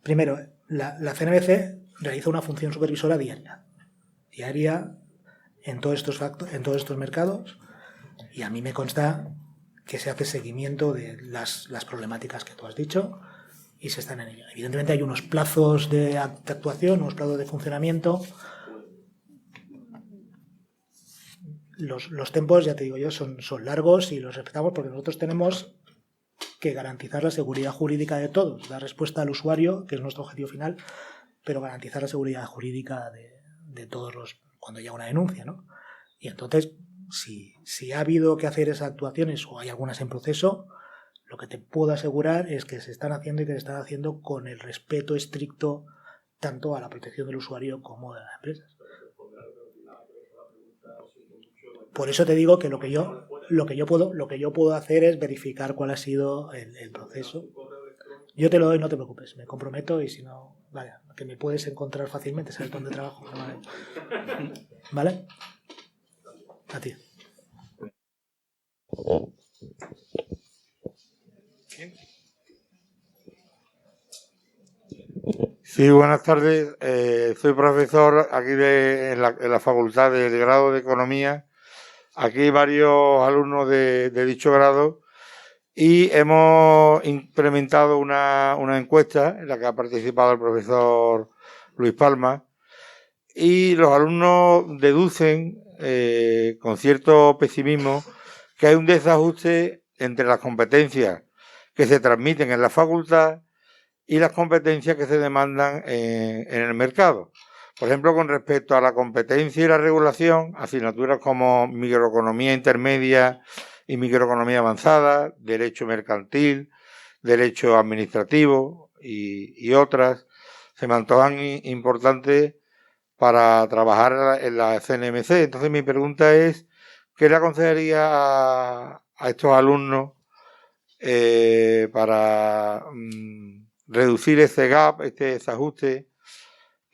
Primero, la CNMC realiza una función supervisora diaria en todos estos mercados, y a mí me consta que se hace seguimiento de las problemáticas que tú has dicho y se están en ello. Evidentemente hay unos plazos de actuación, unos plazos de funcionamiento. Los tiempos, ya te digo yo, son largos y los respetamos porque nosotros tenemos que garantizar la seguridad jurídica de todos, dar respuesta al usuario, que es nuestro objetivo final, pero garantizar la seguridad jurídica de todos cuando haya una denuncia, ¿no? Y entonces, si ha habido que hacer esas actuaciones o hay algunas en proceso, lo que te puedo asegurar es que se están haciendo y que se están haciendo con el respeto estricto tanto a la protección del usuario como de las empresas. Por eso te digo que lo que yo puedo hacer es verificar cuál ha sido el proceso. Yo te lo doy, no te preocupes, me comprometo, y si no, vale, que me puedes encontrar fácilmente, sabes dónde trabajo. ¿Vale? A ti. Sí, buenas tardes. Soy profesor aquí en la Facultad del Grado de Economía. Aquí hay varios alumnos de dicho grado y hemos implementado una encuesta en la que ha participado el profesor Luis Palma, y los alumnos deducen con cierto pesimismo que hay un desajuste entre las competencias que se transmiten en la facultad y las competencias que se demandan en el mercado. Por ejemplo, con respecto a la competencia y la regulación, asignaturas como microeconomía intermedia y microeconomía avanzada, derecho mercantil, derecho administrativo y otras, se me antojan importantes para trabajar en la CNMC. Entonces mi pregunta es, ¿qué le aconsejaría a estos alumnos para reducir ese gap, este desajuste,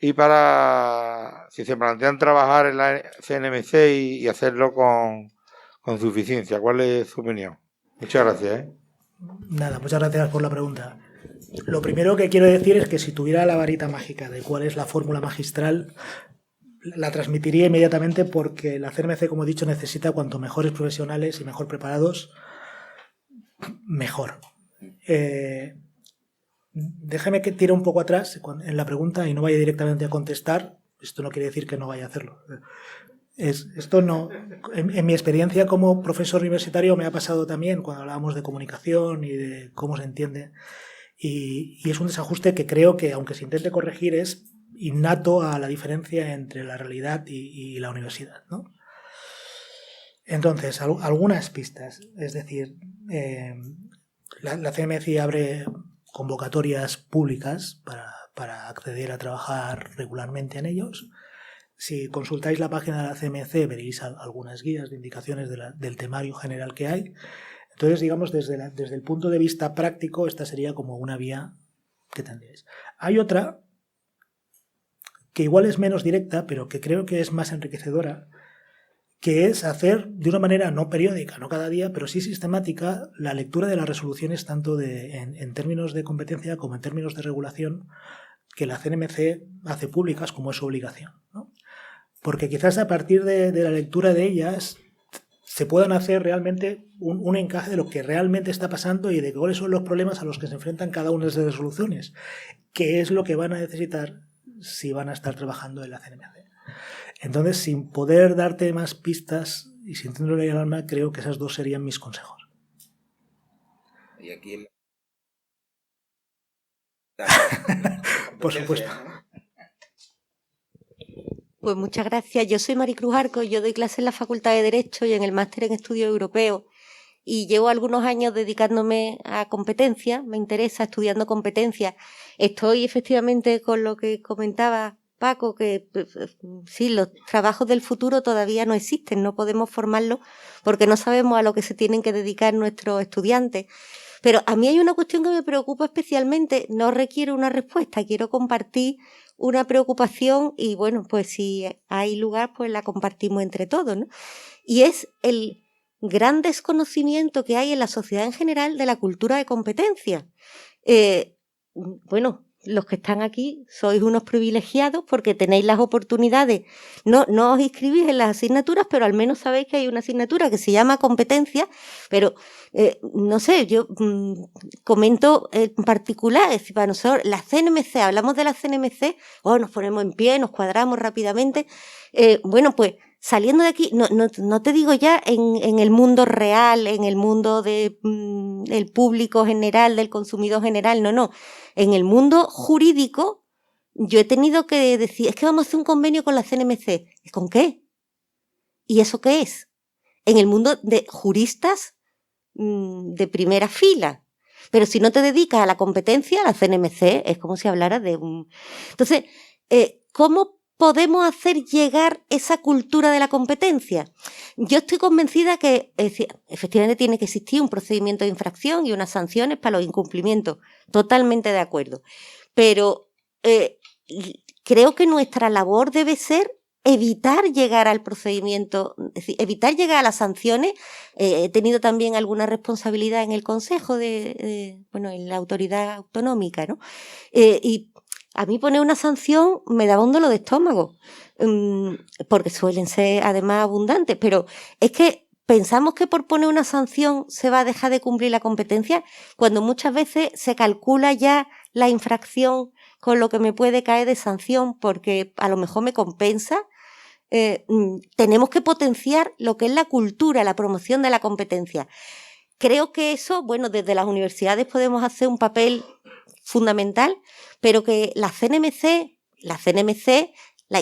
y para, si se plantean trabajar en la CNMC y hacerlo con suficiencia? ¿Cuál es su opinión? Muchas gracias. Nada, muchas gracias por la pregunta. Lo primero que quiero decir es que si tuviera la varita mágica de cuál es la fórmula magistral, la transmitiría inmediatamente, porque la CNMC, como he dicho, necesita cuanto mejores profesionales y mejor preparados, mejor. Déjame que tire un poco atrás en la pregunta y no vaya directamente a contestar. Esto no quiere decir que no vaya a hacerlo. Esto no. En mi experiencia como profesor universitario me ha pasado también cuando hablábamos de comunicación y de cómo se entiende. Y es un desajuste que creo que, aunque se intente corregir, es innato a la diferencia entre la realidad y la universidad, ¿no? Entonces, algunas pistas. Es decir, la CNMC abre convocatorias públicas para acceder a trabajar regularmente en ellos. Si consultáis la página de la CNMC veréis algunas guías de indicaciones del temario general que hay. Entonces, digamos, desde el punto de vista práctico, esta sería como una vía que tendréis. Hay otra que igual es menos directa, pero que creo que es más enriquecedora, que es hacer de una manera no periódica, no cada día, pero sí sistemática, la lectura de las resoluciones tanto en términos de competencia como en términos de regulación que la CNMC hace públicas como es su obligación, ¿no? Porque quizás a partir de la lectura de ellas se puedan hacer realmente un encaje de lo que realmente está pasando y de cuáles son los problemas a los que se enfrentan cada una de esas resoluciones, qué es lo que van a necesitar si van a estar trabajando en la CNMC. Entonces, sin poder darte más pistas y sintiéndole el alma, creo que esas dos serían mis consejos. Y aquí por supuesto. Pues muchas gracias. Yo soy Maricruz Arco, yo doy clases en la Facultad de Derecho y en el Máster en Estudios Europeos y llevo algunos años dedicándome a competencia, me interesa estudiando competencia. Estoy efectivamente con lo que comentaba Paco, que sí, los trabajos del futuro todavía no existen, no podemos formarlos porque no sabemos a lo que se tienen que dedicar nuestros estudiantes. Pero a mí hay una cuestión que me preocupa especialmente, no requiere una respuesta, quiero compartir una preocupación y bueno, pues si hay lugar, pues la compartimos entre todos, ¿no? Y es el gran desconocimiento que hay en la sociedad en general de la cultura de competencia. Bueno, los que están aquí sois unos privilegiados porque tenéis las oportunidades. No os inscribís en las asignaturas, pero al menos sabéis que hay una asignatura que se llama competencia, pero no sé, yo comento en particular, es decir, para nosotros la CNMC, hablamos de la CNMC, nos ponemos en pie, nos cuadramos rápidamente. Bueno, pues saliendo de aquí, no te digo ya en el mundo real, en el mundo del público general, del consumidor general, no. En el mundo jurídico, yo he tenido que decir, es que vamos a hacer un convenio con la CNMC. ¿Y con qué? ¿Y eso qué es? En el mundo de juristas de primera fila. Pero si no te dedicas a la competencia, la CNMC es como si hablara de un... Entonces, ¿cómo podemos hacer llegar esa cultura de la competencia? Yo estoy convencida que efectivamente tiene que existir un procedimiento de infracción y unas sanciones para los incumplimientos. Totalmente de acuerdo. Pero creo que nuestra labor debe ser evitar llegar al procedimiento, es decir, evitar llegar a las sanciones. He tenido también alguna responsabilidad en el Consejo en la autoridad autonómica, ¿no? Y a mí poner una sanción me daba un dolor de estómago, porque suelen ser además abundantes, pero es que pensamos que por poner una sanción se va a dejar de cumplir la competencia, cuando muchas veces se calcula ya la infracción con lo que me puede caer de sanción, porque a lo mejor me compensa. Tenemos que potenciar lo que es la cultura, la promoción de la competencia. Creo que eso, desde las universidades podemos hacer un papel fundamental, pero que la CNMC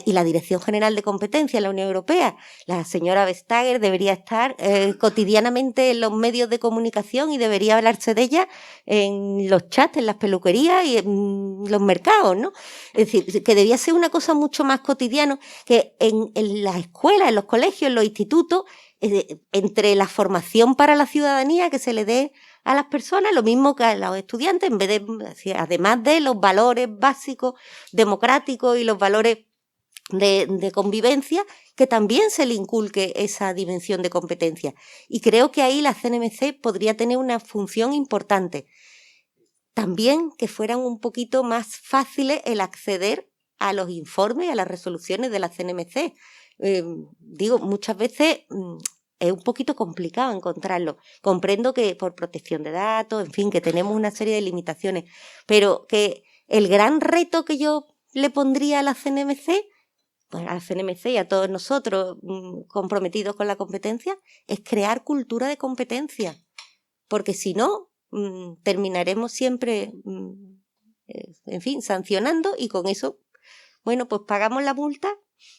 y la Dirección General de Competencia en la Unión Europea, la señora Vestager, debería estar cotidianamente en los medios de comunicación y debería hablarse de ella en los chats, en las peluquerías y en los mercados, ¿no? Es decir, que debía ser una cosa mucho más cotidiana, que en las escuelas, en los colegios, en los institutos, entre la formación para la ciudadanía que se le dé a las personas, lo mismo que a los estudiantes, además de los valores básicos democráticos y los valores de convivencia, que también se le inculque esa dimensión de competencia. Y creo que ahí la CNMC podría tener una función importante. También que fueran un poquito más fáciles el acceder a los informes, a las resoluciones de la CNMC. Muchas veces es un poquito complicado encontrarlo. Comprendo que por protección de datos, en fin, que tenemos una serie de limitaciones, pero que el gran reto que yo le pondría a la CNMC, pues a la CNMC y a todos nosotros comprometidos con la competencia, es crear cultura de competencia, porque si no, terminaremos siempre, sancionando, y con eso, bueno, pues pagamos la multa,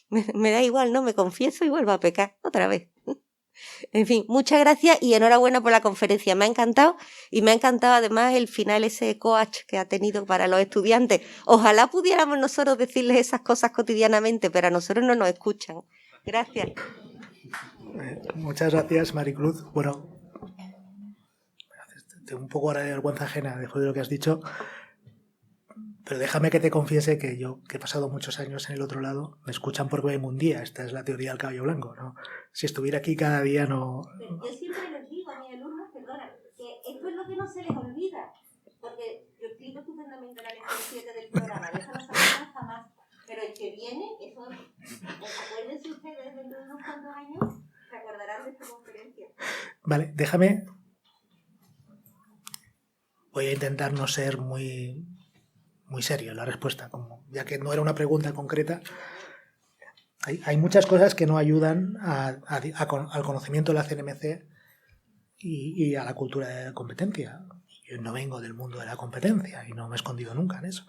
me da igual, ¿no? Me confieso y vuelvo a pecar otra vez. En fin, muchas gracias y enhorabuena por la conferencia. Me ha encantado y me ha encantado además el final, ese coach que ha tenido para los estudiantes. Ojalá pudiéramos nosotros decirles esas cosas cotidianamente, pero a nosotros no nos escuchan. Gracias. Muchas gracias, Maricruz. Bueno, tengo un poco ahora de vergüenza ajena después de lo que has dicho, pero déjame que te confiese que yo, que he pasado muchos años en el otro lado, me escuchan porque vengo un día. Esta es la teoría del caballo blanco, ¿no? Si estuviera aquí cada día no... Yo siempre les digo a mis alumnos, perdona, que esto es lo que no se les olvida, porque yo explico estupendamente la lección 7 del programa, de eso no se olvida jamás, pero el que viene, eso, acuérdense ustedes dentro de unos cuantos años, se acordarán de esta conferencia. Vale, déjame... Voy a intentar no ser muy serio en la respuesta, como, ya que no era una pregunta concreta. Hay muchas cosas que no ayudan al conocimiento de la CNMC y a la cultura de la competencia. Yo no vengo del mundo de la competencia y no me he escondido nunca en eso.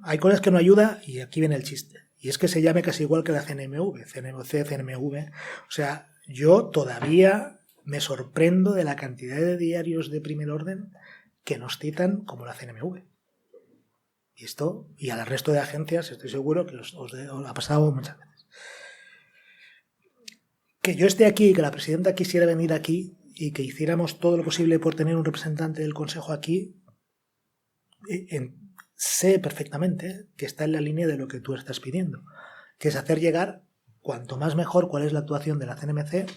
Hay cosas que no ayudan y aquí viene el chiste. Y es que se llame casi igual que la CNMV, CNMC, CNMV. O sea, yo todavía me sorprendo de la cantidad de diarios de primer orden que nos citan como la CNMV. Y esto, y al resto de agencias, estoy seguro que os ha pasado muchas veces. Que yo esté aquí, que la presidenta quisiera venir aquí y que hiciéramos todo lo posible por tener un representante del Consejo aquí, sé perfectamente que está en la línea de lo que tú estás pidiendo, que es hacer llegar, cuanto más mejor, cuál es la actuación de la CNMC,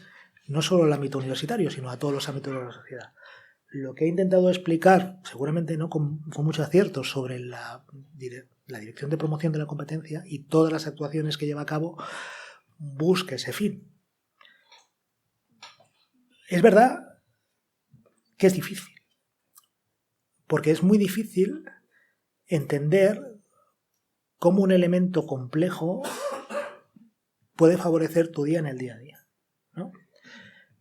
no solo al ámbito universitario, sino a todos los ámbitos de la sociedad. Lo que he intentado explicar, seguramente no con mucho acierto, sobre la Dirección de Promoción de la Competencia y todas las actuaciones que lleva a cabo, busca ese fin. Es verdad que es difícil, porque es muy difícil entender cómo un elemento complejo puede favorecer tu día en el día a día, ¿no?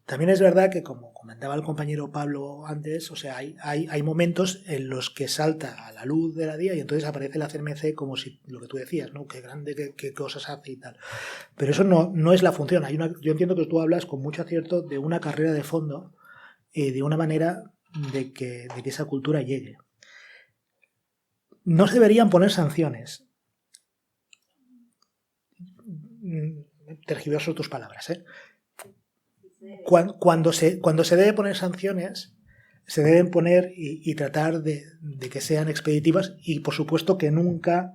También es verdad que, como comentaba el compañero Pablo antes, o sea, hay momentos en los que salta a la luz de la día y entonces aparece la CNMC como si, lo que tú decías, ¿no? Qué grande, qué cosas hace y tal. Pero eso no es la función. Yo entiendo que tú hablas con mucho acierto de una carrera de fondo, de una manera de que esa cultura llegue. No se deberían poner sanciones. Tergiverso tus palabras, ¿eh? Cuando se debe poner sanciones, se deben poner y tratar de que sean expeditivas y, por supuesto, que nunca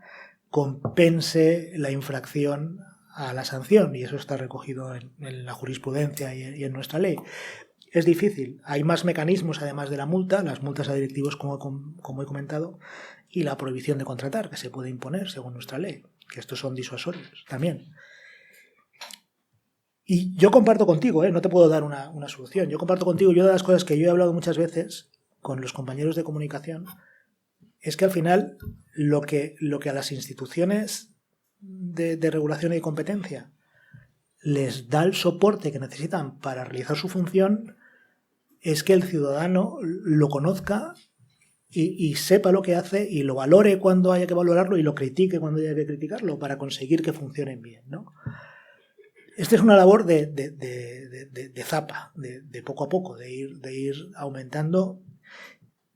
compense la infracción a la sanción, y eso está recogido en la jurisprudencia y en nuestra ley. Es difícil. Hay más mecanismos, además de la multa, las multas a directivos, como he comentado, y la prohibición de contratar, que se puede imponer según nuestra ley, que estos son disuasorios también. Y yo comparto contigo, no te puedo dar una solución. Yo comparto contigo, yo de las cosas que yo he hablado muchas veces con los compañeros de comunicación, es que al final lo que a las instituciones de regulación y competencia les da el soporte que necesitan para realizar su función es que el ciudadano lo conozca y sepa lo que hace y lo valore cuando haya que valorarlo y lo critique cuando haya que criticarlo para conseguir que funcionen bien, ¿no? Esta es una labor de zapa, de poco a poco, de ir aumentando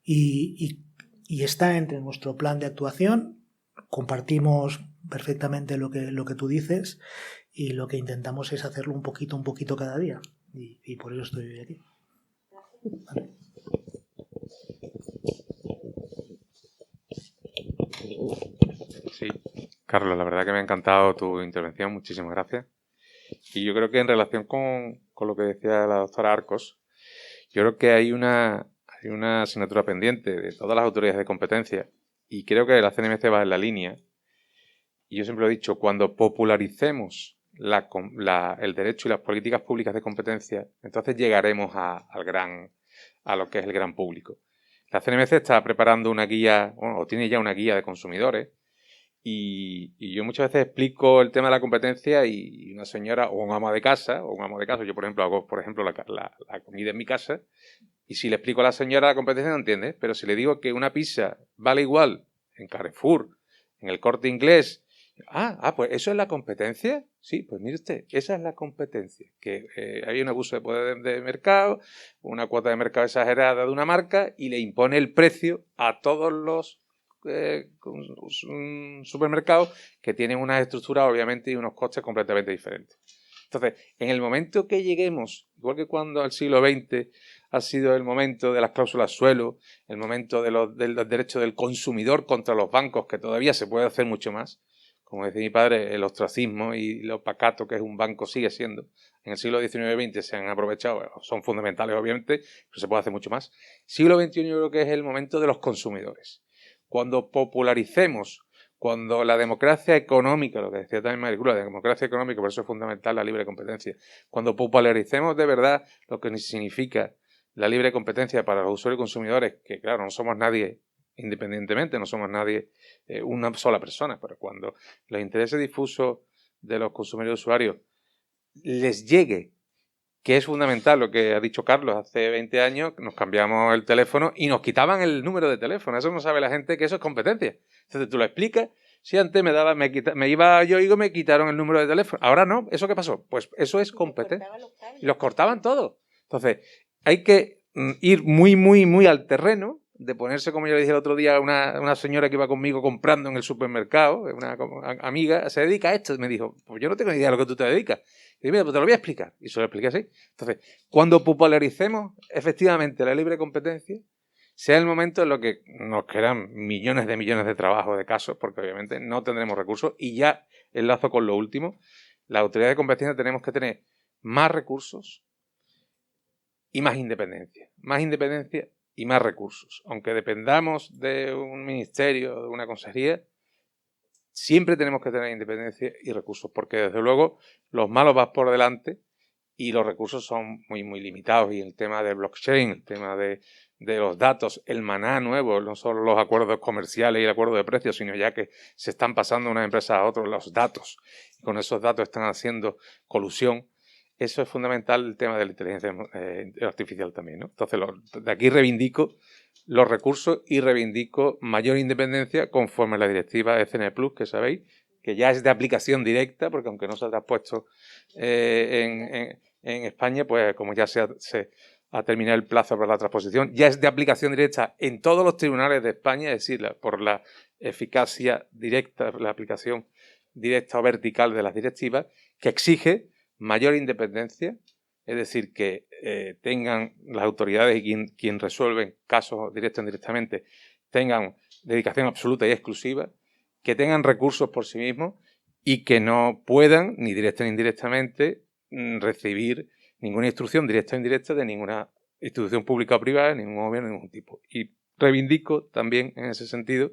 y está entre nuestro plan de actuación. Compartimos perfectamente lo que tú dices y lo que intentamos es hacerlo un poquito cada día y por eso estoy hoy aquí. Vale. Sí, Carlos, la verdad que me ha encantado tu intervención, muchísimas gracias. Y yo creo que en relación con lo que decía la doctora Arcos, yo creo que hay una asignatura pendiente de todas las autoridades de competencia y creo que la CNMC va en la línea. Y yo siempre lo he dicho, cuando popularicemos el derecho y las políticas públicas de competencia, entonces llegaremos a lo que es el gran público. La CNMC está preparando una guía, o tiene ya una guía de consumidores. Y yo muchas veces explico el tema de la competencia y una señora o un amo de casa, yo por ejemplo hago la comida en mi casa y si le explico a la señora la competencia no entiende, pero si le digo que una pizza vale igual en Carrefour, en el Corte Inglés. Pues ¿eso es la competencia? Sí, pues mire usted, esa es la competencia. Que hay un abuso de poder de mercado, una cuota de mercado exagerada de una marca y le impone el precio a todos los supermercados que tienen unas estructuras obviamente y unos costes completamente diferentes. Entonces, en el momento que lleguemos, igual que cuando al siglo XX ha sido el momento de las cláusulas suelo, el momento de los derechos del consumidor contra los bancos, que todavía se puede hacer mucho más, como decía mi padre, el ostracismo y lo pacato que es un banco sigue siendo. En el siglo XIX y XX se han aprovechado, son fundamentales obviamente, pero se puede hacer mucho más. Siglo XXI yo creo que es el momento de los consumidores. Cuando popularicemos, cuando la democracia económica, lo que decía también Maricruz, la democracia económica, por eso es fundamental la libre competencia, cuando popularicemos de verdad lo que significa la libre competencia para los usuarios y consumidores, que claro, no somos nadie independientemente, no somos nadie, una sola persona, pero cuando los intereses difusos de los consumidores y usuarios les llegue, que es fundamental lo que ha dicho Carlos, hace 20 años nos cambiamos el teléfono y nos quitaban el número de teléfono, eso no sabe la gente que eso es competencia. Entonces tú lo explicas, si antes me iba yo y me quitaron el número de teléfono, ahora no, ¿eso qué pasó? Pues eso es competencia. Y los cortaban todos. Entonces hay que ir muy, muy, muy al terreno de ponerse, como yo le dije el otro día a una señora que iba conmigo comprando en el supermercado, una amiga, se dedica a esto. Me dijo, pues yo no tengo ni idea de lo que tú te dedicas. Y mira, pues te lo voy a explicar. Y se lo expliqué así. Entonces, cuando popularicemos efectivamente la libre competencia, sea el momento en lo que nos quedan millones de trabajos, de casos, porque obviamente no tendremos recursos. Y ya enlazo con lo último, la autoridad de competencia tenemos que tener más recursos y más independencia. Más independencia y más recursos. Aunque dependamos de un ministerio, de una consejería, siempre tenemos que tener independencia y recursos, porque desde luego los malos van por delante y los recursos son muy, muy limitados. Y el tema del blockchain, el tema de los datos, el maná nuevo, no solo los acuerdos comerciales y el acuerdo de precios, sino ya que se están pasando de una empresa a otra los datos, y con esos datos están haciendo colusión. Eso es fundamental, el tema de la inteligencia artificial también, ¿no? Entonces, de aquí reivindico los recursos y reivindico mayor independencia conforme a la directiva ECN+, que sabéis, que ya es de aplicación directa, porque aunque no se ha puesto en España, pues como ya se ha terminado el plazo para la transposición, ya es de aplicación directa en todos los tribunales de España, es decir, por la eficacia directa, la aplicación directa o vertical de las directivas, que exige mayor independencia, es decir, que tengan las autoridades y quien resuelven casos directos o indirectamente tengan dedicación absoluta y exclusiva, que tengan recursos por sí mismos y que no puedan, ni directa ni indirectamente, recibir ninguna instrucción directa o indirecta de ninguna institución pública o privada, de ningún gobierno de ningún tipo. Y reivindico también en ese sentido,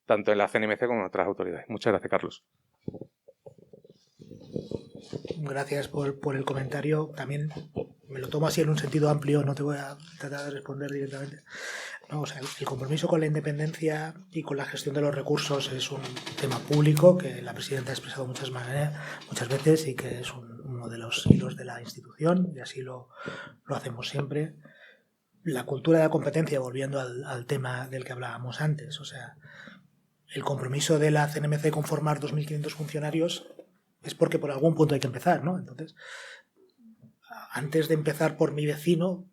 tanto en la CNMC como en otras autoridades. Muchas gracias, Carlos. Gracias por el comentario. También me lo tomo así en un sentido amplio, no te voy a tratar de responder directamente. No, o sea, el compromiso con la independencia y con la gestión de los recursos es un tema público que la presidenta ha expresado muchas veces y que es uno de los hilos de la institución, y así lo hacemos siempre. La cultura de la competencia, volviendo al tema del que hablábamos antes, o sea, el compromiso de la CNMC con formar 2.500 funcionarios es porque por algún punto hay que empezar, ¿no? Entonces, antes de empezar por mi vecino,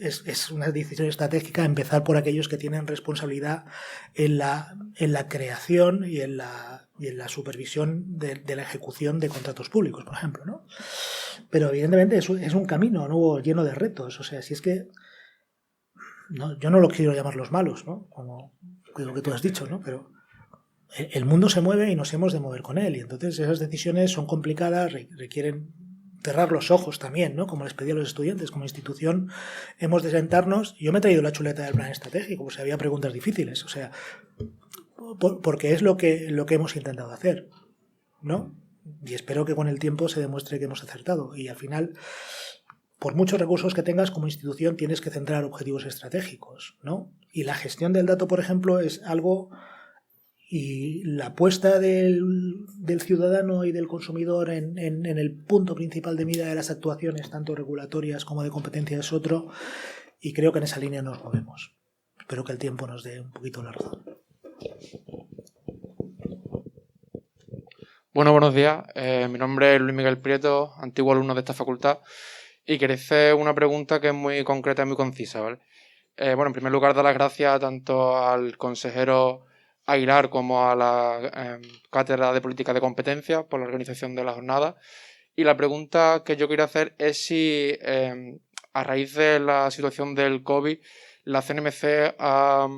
es una decisión estratégica empezar por aquellos que tienen responsabilidad en la creación y en la supervisión de la ejecución de contratos públicos, por ejemplo, ¿no? Pero evidentemente es un camino, ¿no?, lleno de retos. O sea, si es que yo no lo quiero llamar los malos, ¿no?, como lo que tú has dicho, ¿no? Pero el mundo se mueve y nos hemos de mover con él, y entonces esas decisiones son complicadas, requieren cerrar los ojos también, ¿no? Como les pedí a los estudiantes, como institución hemos de sentarnos. Yo me he traído la chuleta del plan estratégico, pues había preguntas difíciles, o sea, porque es lo que hemos intentado hacer, ¿no? Y espero que con el tiempo se demuestre que hemos acertado, y al final, por muchos recursos que tengas como institución, tienes que centrar objetivos estratégicos, ¿no? Y la gestión del dato, por ejemplo, es algo... Y la apuesta del ciudadano y del consumidor en el punto principal de mira de las actuaciones, tanto regulatorias como de competencia, es otro, y creo que en esa línea nos movemos. Espero que el tiempo nos dé un poquito la razón. Bueno, buenos días. Mi nombre es Luis Miguel Prieto, antiguo alumno de esta facultad, y quería hacer una pregunta que es muy concreta y muy concisa, ¿vale? Bueno, en primer lugar, dar las gracias tanto al consejero Aguilar como a la Cátedra de Política de Competencia por la organización de la jornada. Y la pregunta que yo quiero hacer es si, a raíz de la situación del COVID, la CNMC ha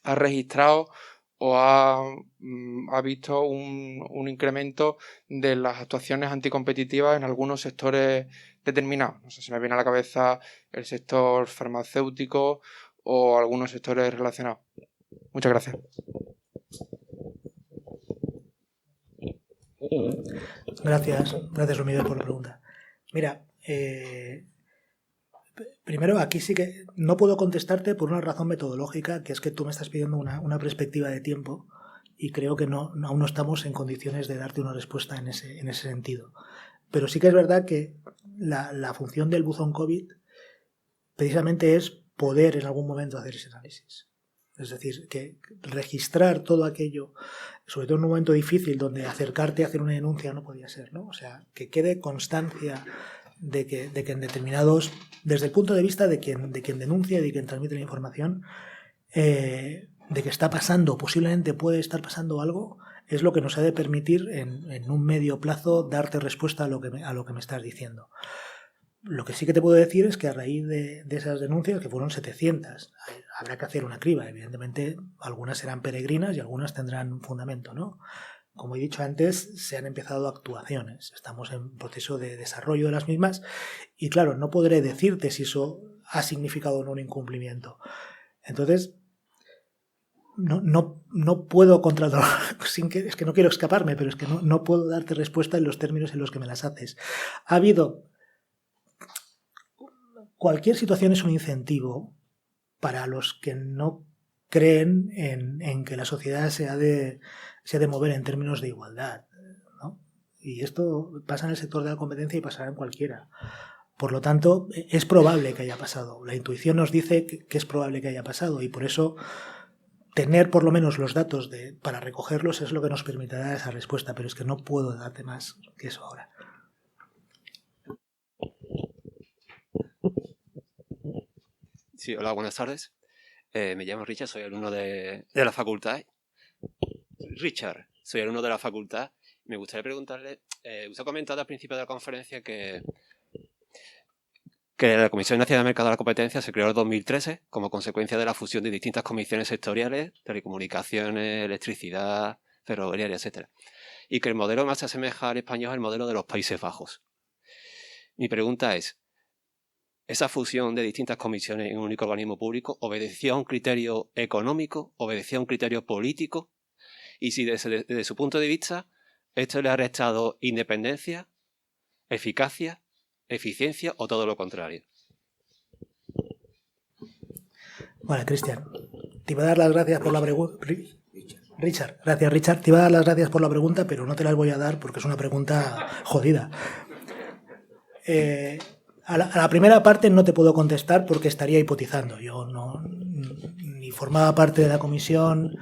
registrado o ha visto un incremento de las actuaciones anticompetitivas en algunos sectores determinados. No sé, se me viene a la cabeza el sector farmacéutico o algunos sectores relacionados. Muchas gracias. Gracias, Luis Miguel, por la pregunta. Mira, primero, aquí sí que no puedo contestarte por una razón metodológica, que es que tú me estás pidiendo una perspectiva de tiempo y creo que aún no estamos en condiciones de darte una respuesta en ese sentido. Pero sí que es verdad que la función del buzón COVID precisamente es poder en algún momento hacer ese análisis. Es decir, que registrar todo aquello, sobre todo en un momento difícil donde acercarte a hacer una denuncia no podía ser, ¿no? O sea, que quede constancia de que en determinados, desde el punto de vista de quien denuncia y de quien transmite la información, de que está pasando, posiblemente puede estar pasando algo, es lo que nos ha de permitir en un medio plazo darte respuesta a lo que me estás diciendo. Lo que sí que te puedo decir es que a raíz de esas denuncias, que fueron 700, habrá que hacer una criba. Evidentemente, algunas serán peregrinas y algunas tendrán fundamento, ¿no? Como he dicho antes, se han empezado actuaciones. Estamos en proceso de desarrollo de las mismas y, claro, no podré decirte si eso ha significado o no un incumplimiento. Entonces, no puedo controlar, es que no quiero escaparme, pero es que no puedo darte respuesta en los términos en los que me las haces. Ha habido... Cualquier situación es un incentivo para los que no creen en que la sociedad se ha de mover en términos de igualdad, ¿no? Y esto pasa en el sector de la competencia y pasará en cualquiera. Por lo tanto, es probable que haya pasado. La intuición nos dice que es probable que haya pasado y por eso tener por lo menos los datos para recogerlos es lo que nos permitirá esa respuesta, pero es que no puedo darte más que eso ahora. Sí, hola, buenas tardes. Me llamo Richard, soy alumno de la facultad. Me gustaría preguntarle, usted ha comentado al principio de la conferencia que la Comisión Nacional de Mercado de la Competencia se creó en 2013 como consecuencia de la fusión de distintas comisiones sectoriales, telecomunicaciones, electricidad, ferroviaria, etc. Y que el modelo más se asemeja al español al modelo de los Países Bajos. Mi pregunta es, ¿esa fusión de distintas comisiones en un único organismo público obedecía a un criterio económico, obedecía a un criterio político? Y si desde su punto de vista esto le ha restado independencia, eficacia, eficiencia o todo lo contrario. Vale, Cristian, te iba a dar las gracias por la pregunta. Richard, gracias, Richard. Te iba a dar las gracias por la pregunta, pero no te las voy a dar porque es una pregunta jodida. A la primera parte no te puedo contestar porque estaría hipotizando. Yo ni formaba parte de la comisión,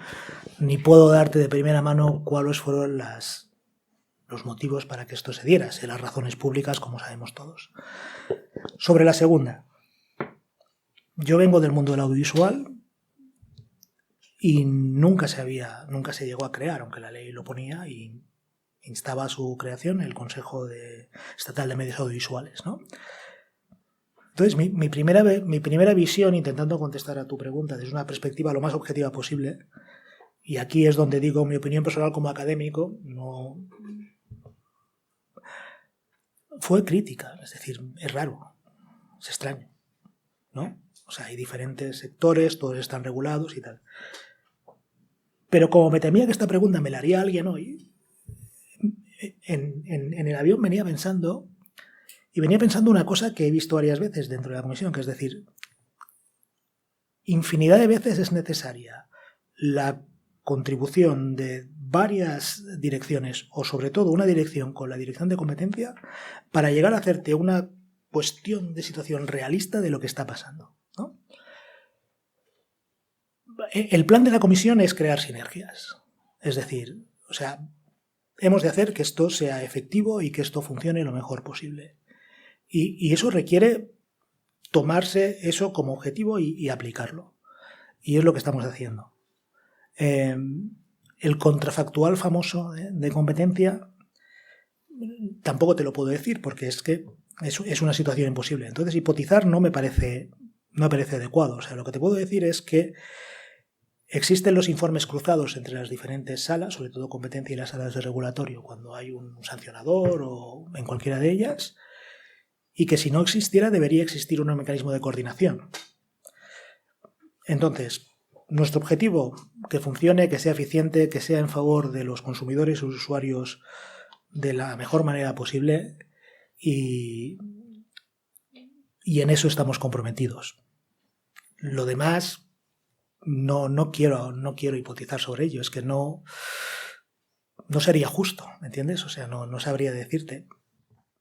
ni puedo darte de primera mano cuáles fueron los motivos para que esto se diera. Sé las razones públicas, como sabemos todos. Sobre la segunda, yo vengo del mundo del audiovisual y nunca se llegó a crear, aunque la ley lo ponía y instaba a su creación el Consejo Estatal de Medios Audiovisuales, ¿no? Entonces, mi primera visión, intentando contestar a tu pregunta desde una perspectiva lo más objetiva posible, y aquí es donde digo mi opinión personal como académico, no fue crítica, es decir, es raro, es extraño, ¿no? O sea, hay diferentes sectores, todos están regulados y tal. Pero como me temía que esta pregunta me la haría alguien hoy, en el avión venía pensando una cosa que he visto varias veces dentro de la comisión, que es decir, infinidad de veces es necesaria la contribución de varias direcciones, o sobre todo una dirección con la dirección de competencia, para llegar a hacerte una cuestión de situación realista de lo que está pasando, ¿no? El plan de la comisión es crear sinergias. Es decir, o sea, hemos de hacer que esto sea efectivo y que esto funcione lo mejor posible. Y eso requiere tomarse eso como objetivo y aplicarlo. Y es lo que estamos haciendo. El contrafactual famoso de competencia tampoco te lo puedo decir porque es que es una situación imposible. Entonces, hipotizar no me parece adecuado. O sea, lo que te puedo decir es que existen los informes cruzados entre las diferentes salas, sobre todo competencia y las salas de regulatorio, cuando hay un sancionador o en cualquiera de ellas, y que si no existiera debería existir un mecanismo de coordinación. Entonces, nuestro objetivo, que funcione, que sea eficiente, que sea en favor de los consumidores y usuarios de la mejor manera posible, y en eso estamos comprometidos. Lo demás no quiero hipotizar sobre ello, es que no sería justo, ¿me entiendes? O sea, no sabría decirte.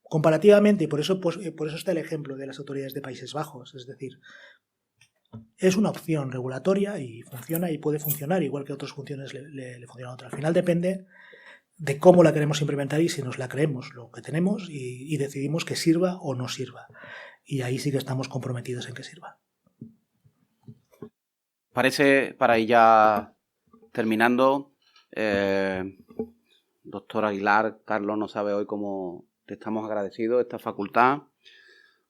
Comparativamente, y por eso está el ejemplo de las autoridades de Países Bajos, es decir, es una opción regulatoria y funciona y puede funcionar, igual que otras funciones le funcionan a otras. Al final depende de cómo la queremos implementar y si nos la creemos lo que tenemos y decidimos que sirva o no sirva. Y ahí sí que estamos comprometidos en que sirva. Parece, para ir ya terminando, doctor Aguilar, Carlos no sabe hoy cómo te estamos agradecidos, esta facultad,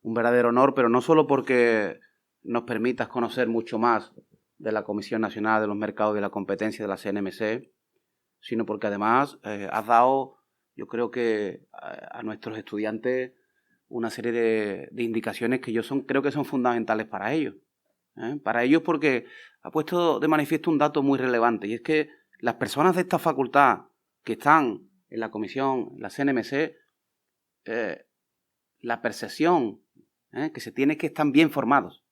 un verdadero honor, pero no solo porque nos permitas conocer mucho más de la Comisión Nacional de los Mercados y de la Competencia de la CNMC, sino porque además has dado, yo creo que a nuestros estudiantes una serie de indicaciones que creo que son fundamentales para ellos. Para ellos porque ha puesto de manifiesto un dato muy relevante, y es que las personas de esta facultad que están en la comisión, en la CNMC, la percepción que se tiene es que están bien formados.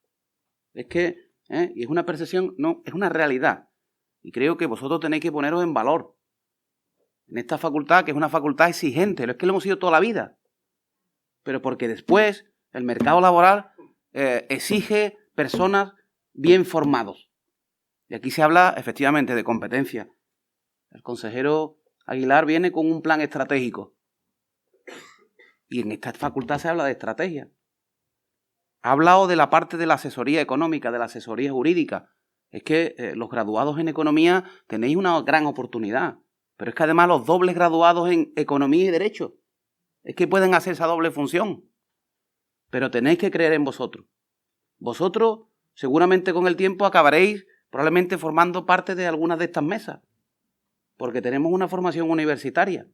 Es que, y es una percepción, no, es una realidad. Y creo que vosotros tenéis que poneros en valor en esta facultad, que es una facultad exigente, es que lo hemos sido toda la vida. Pero porque después el mercado laboral exige personas bien formados. Y aquí se habla efectivamente de competencia. El consejero Aguilar viene con un plan estratégico. Y en esta facultad se habla de estrategia. Ha hablado de la parte de la asesoría económica, de la asesoría jurídica. Es que los graduados en economía tenéis una gran oportunidad. Pero es que además los dobles graduados en economía y derecho, es que pueden hacer esa doble función. Pero tenéis que creer en vosotros. Vosotros seguramente con el tiempo acabaréis probablemente formando parte de algunas de estas mesas. Porque tenemos una formación universitaria.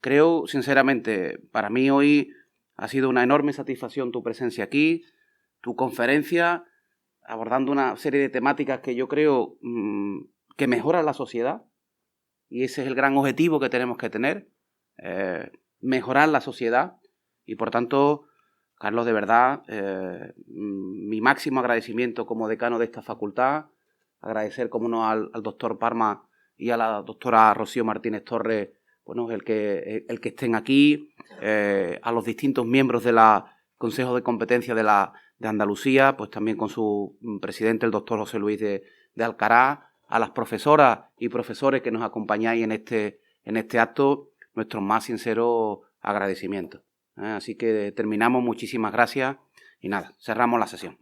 Creo, sinceramente, para mí hoy ha sido una enorme satisfacción tu presencia aquí, tu conferencia, abordando una serie de temáticas que yo creo que mejoran la sociedad. Y ese es el gran objetivo que tenemos que tener, mejorar la sociedad. Y por tanto, Carlos, de verdad, mi máximo agradecimiento como decano de esta facultad, agradecer, como no, al doctor Parma y a la doctora Rocío Martínez Torres, bueno, el que estén aquí, a los distintos miembros del Consejo de Competencia de Andalucía, pues también con su presidente, el doctor José Luis de Alcaraz, a las profesoras y profesores que nos acompañáis en este acto, nuestros más sinceros agradecimientos. Así que terminamos, muchísimas gracias y nada, cerramos la sesión.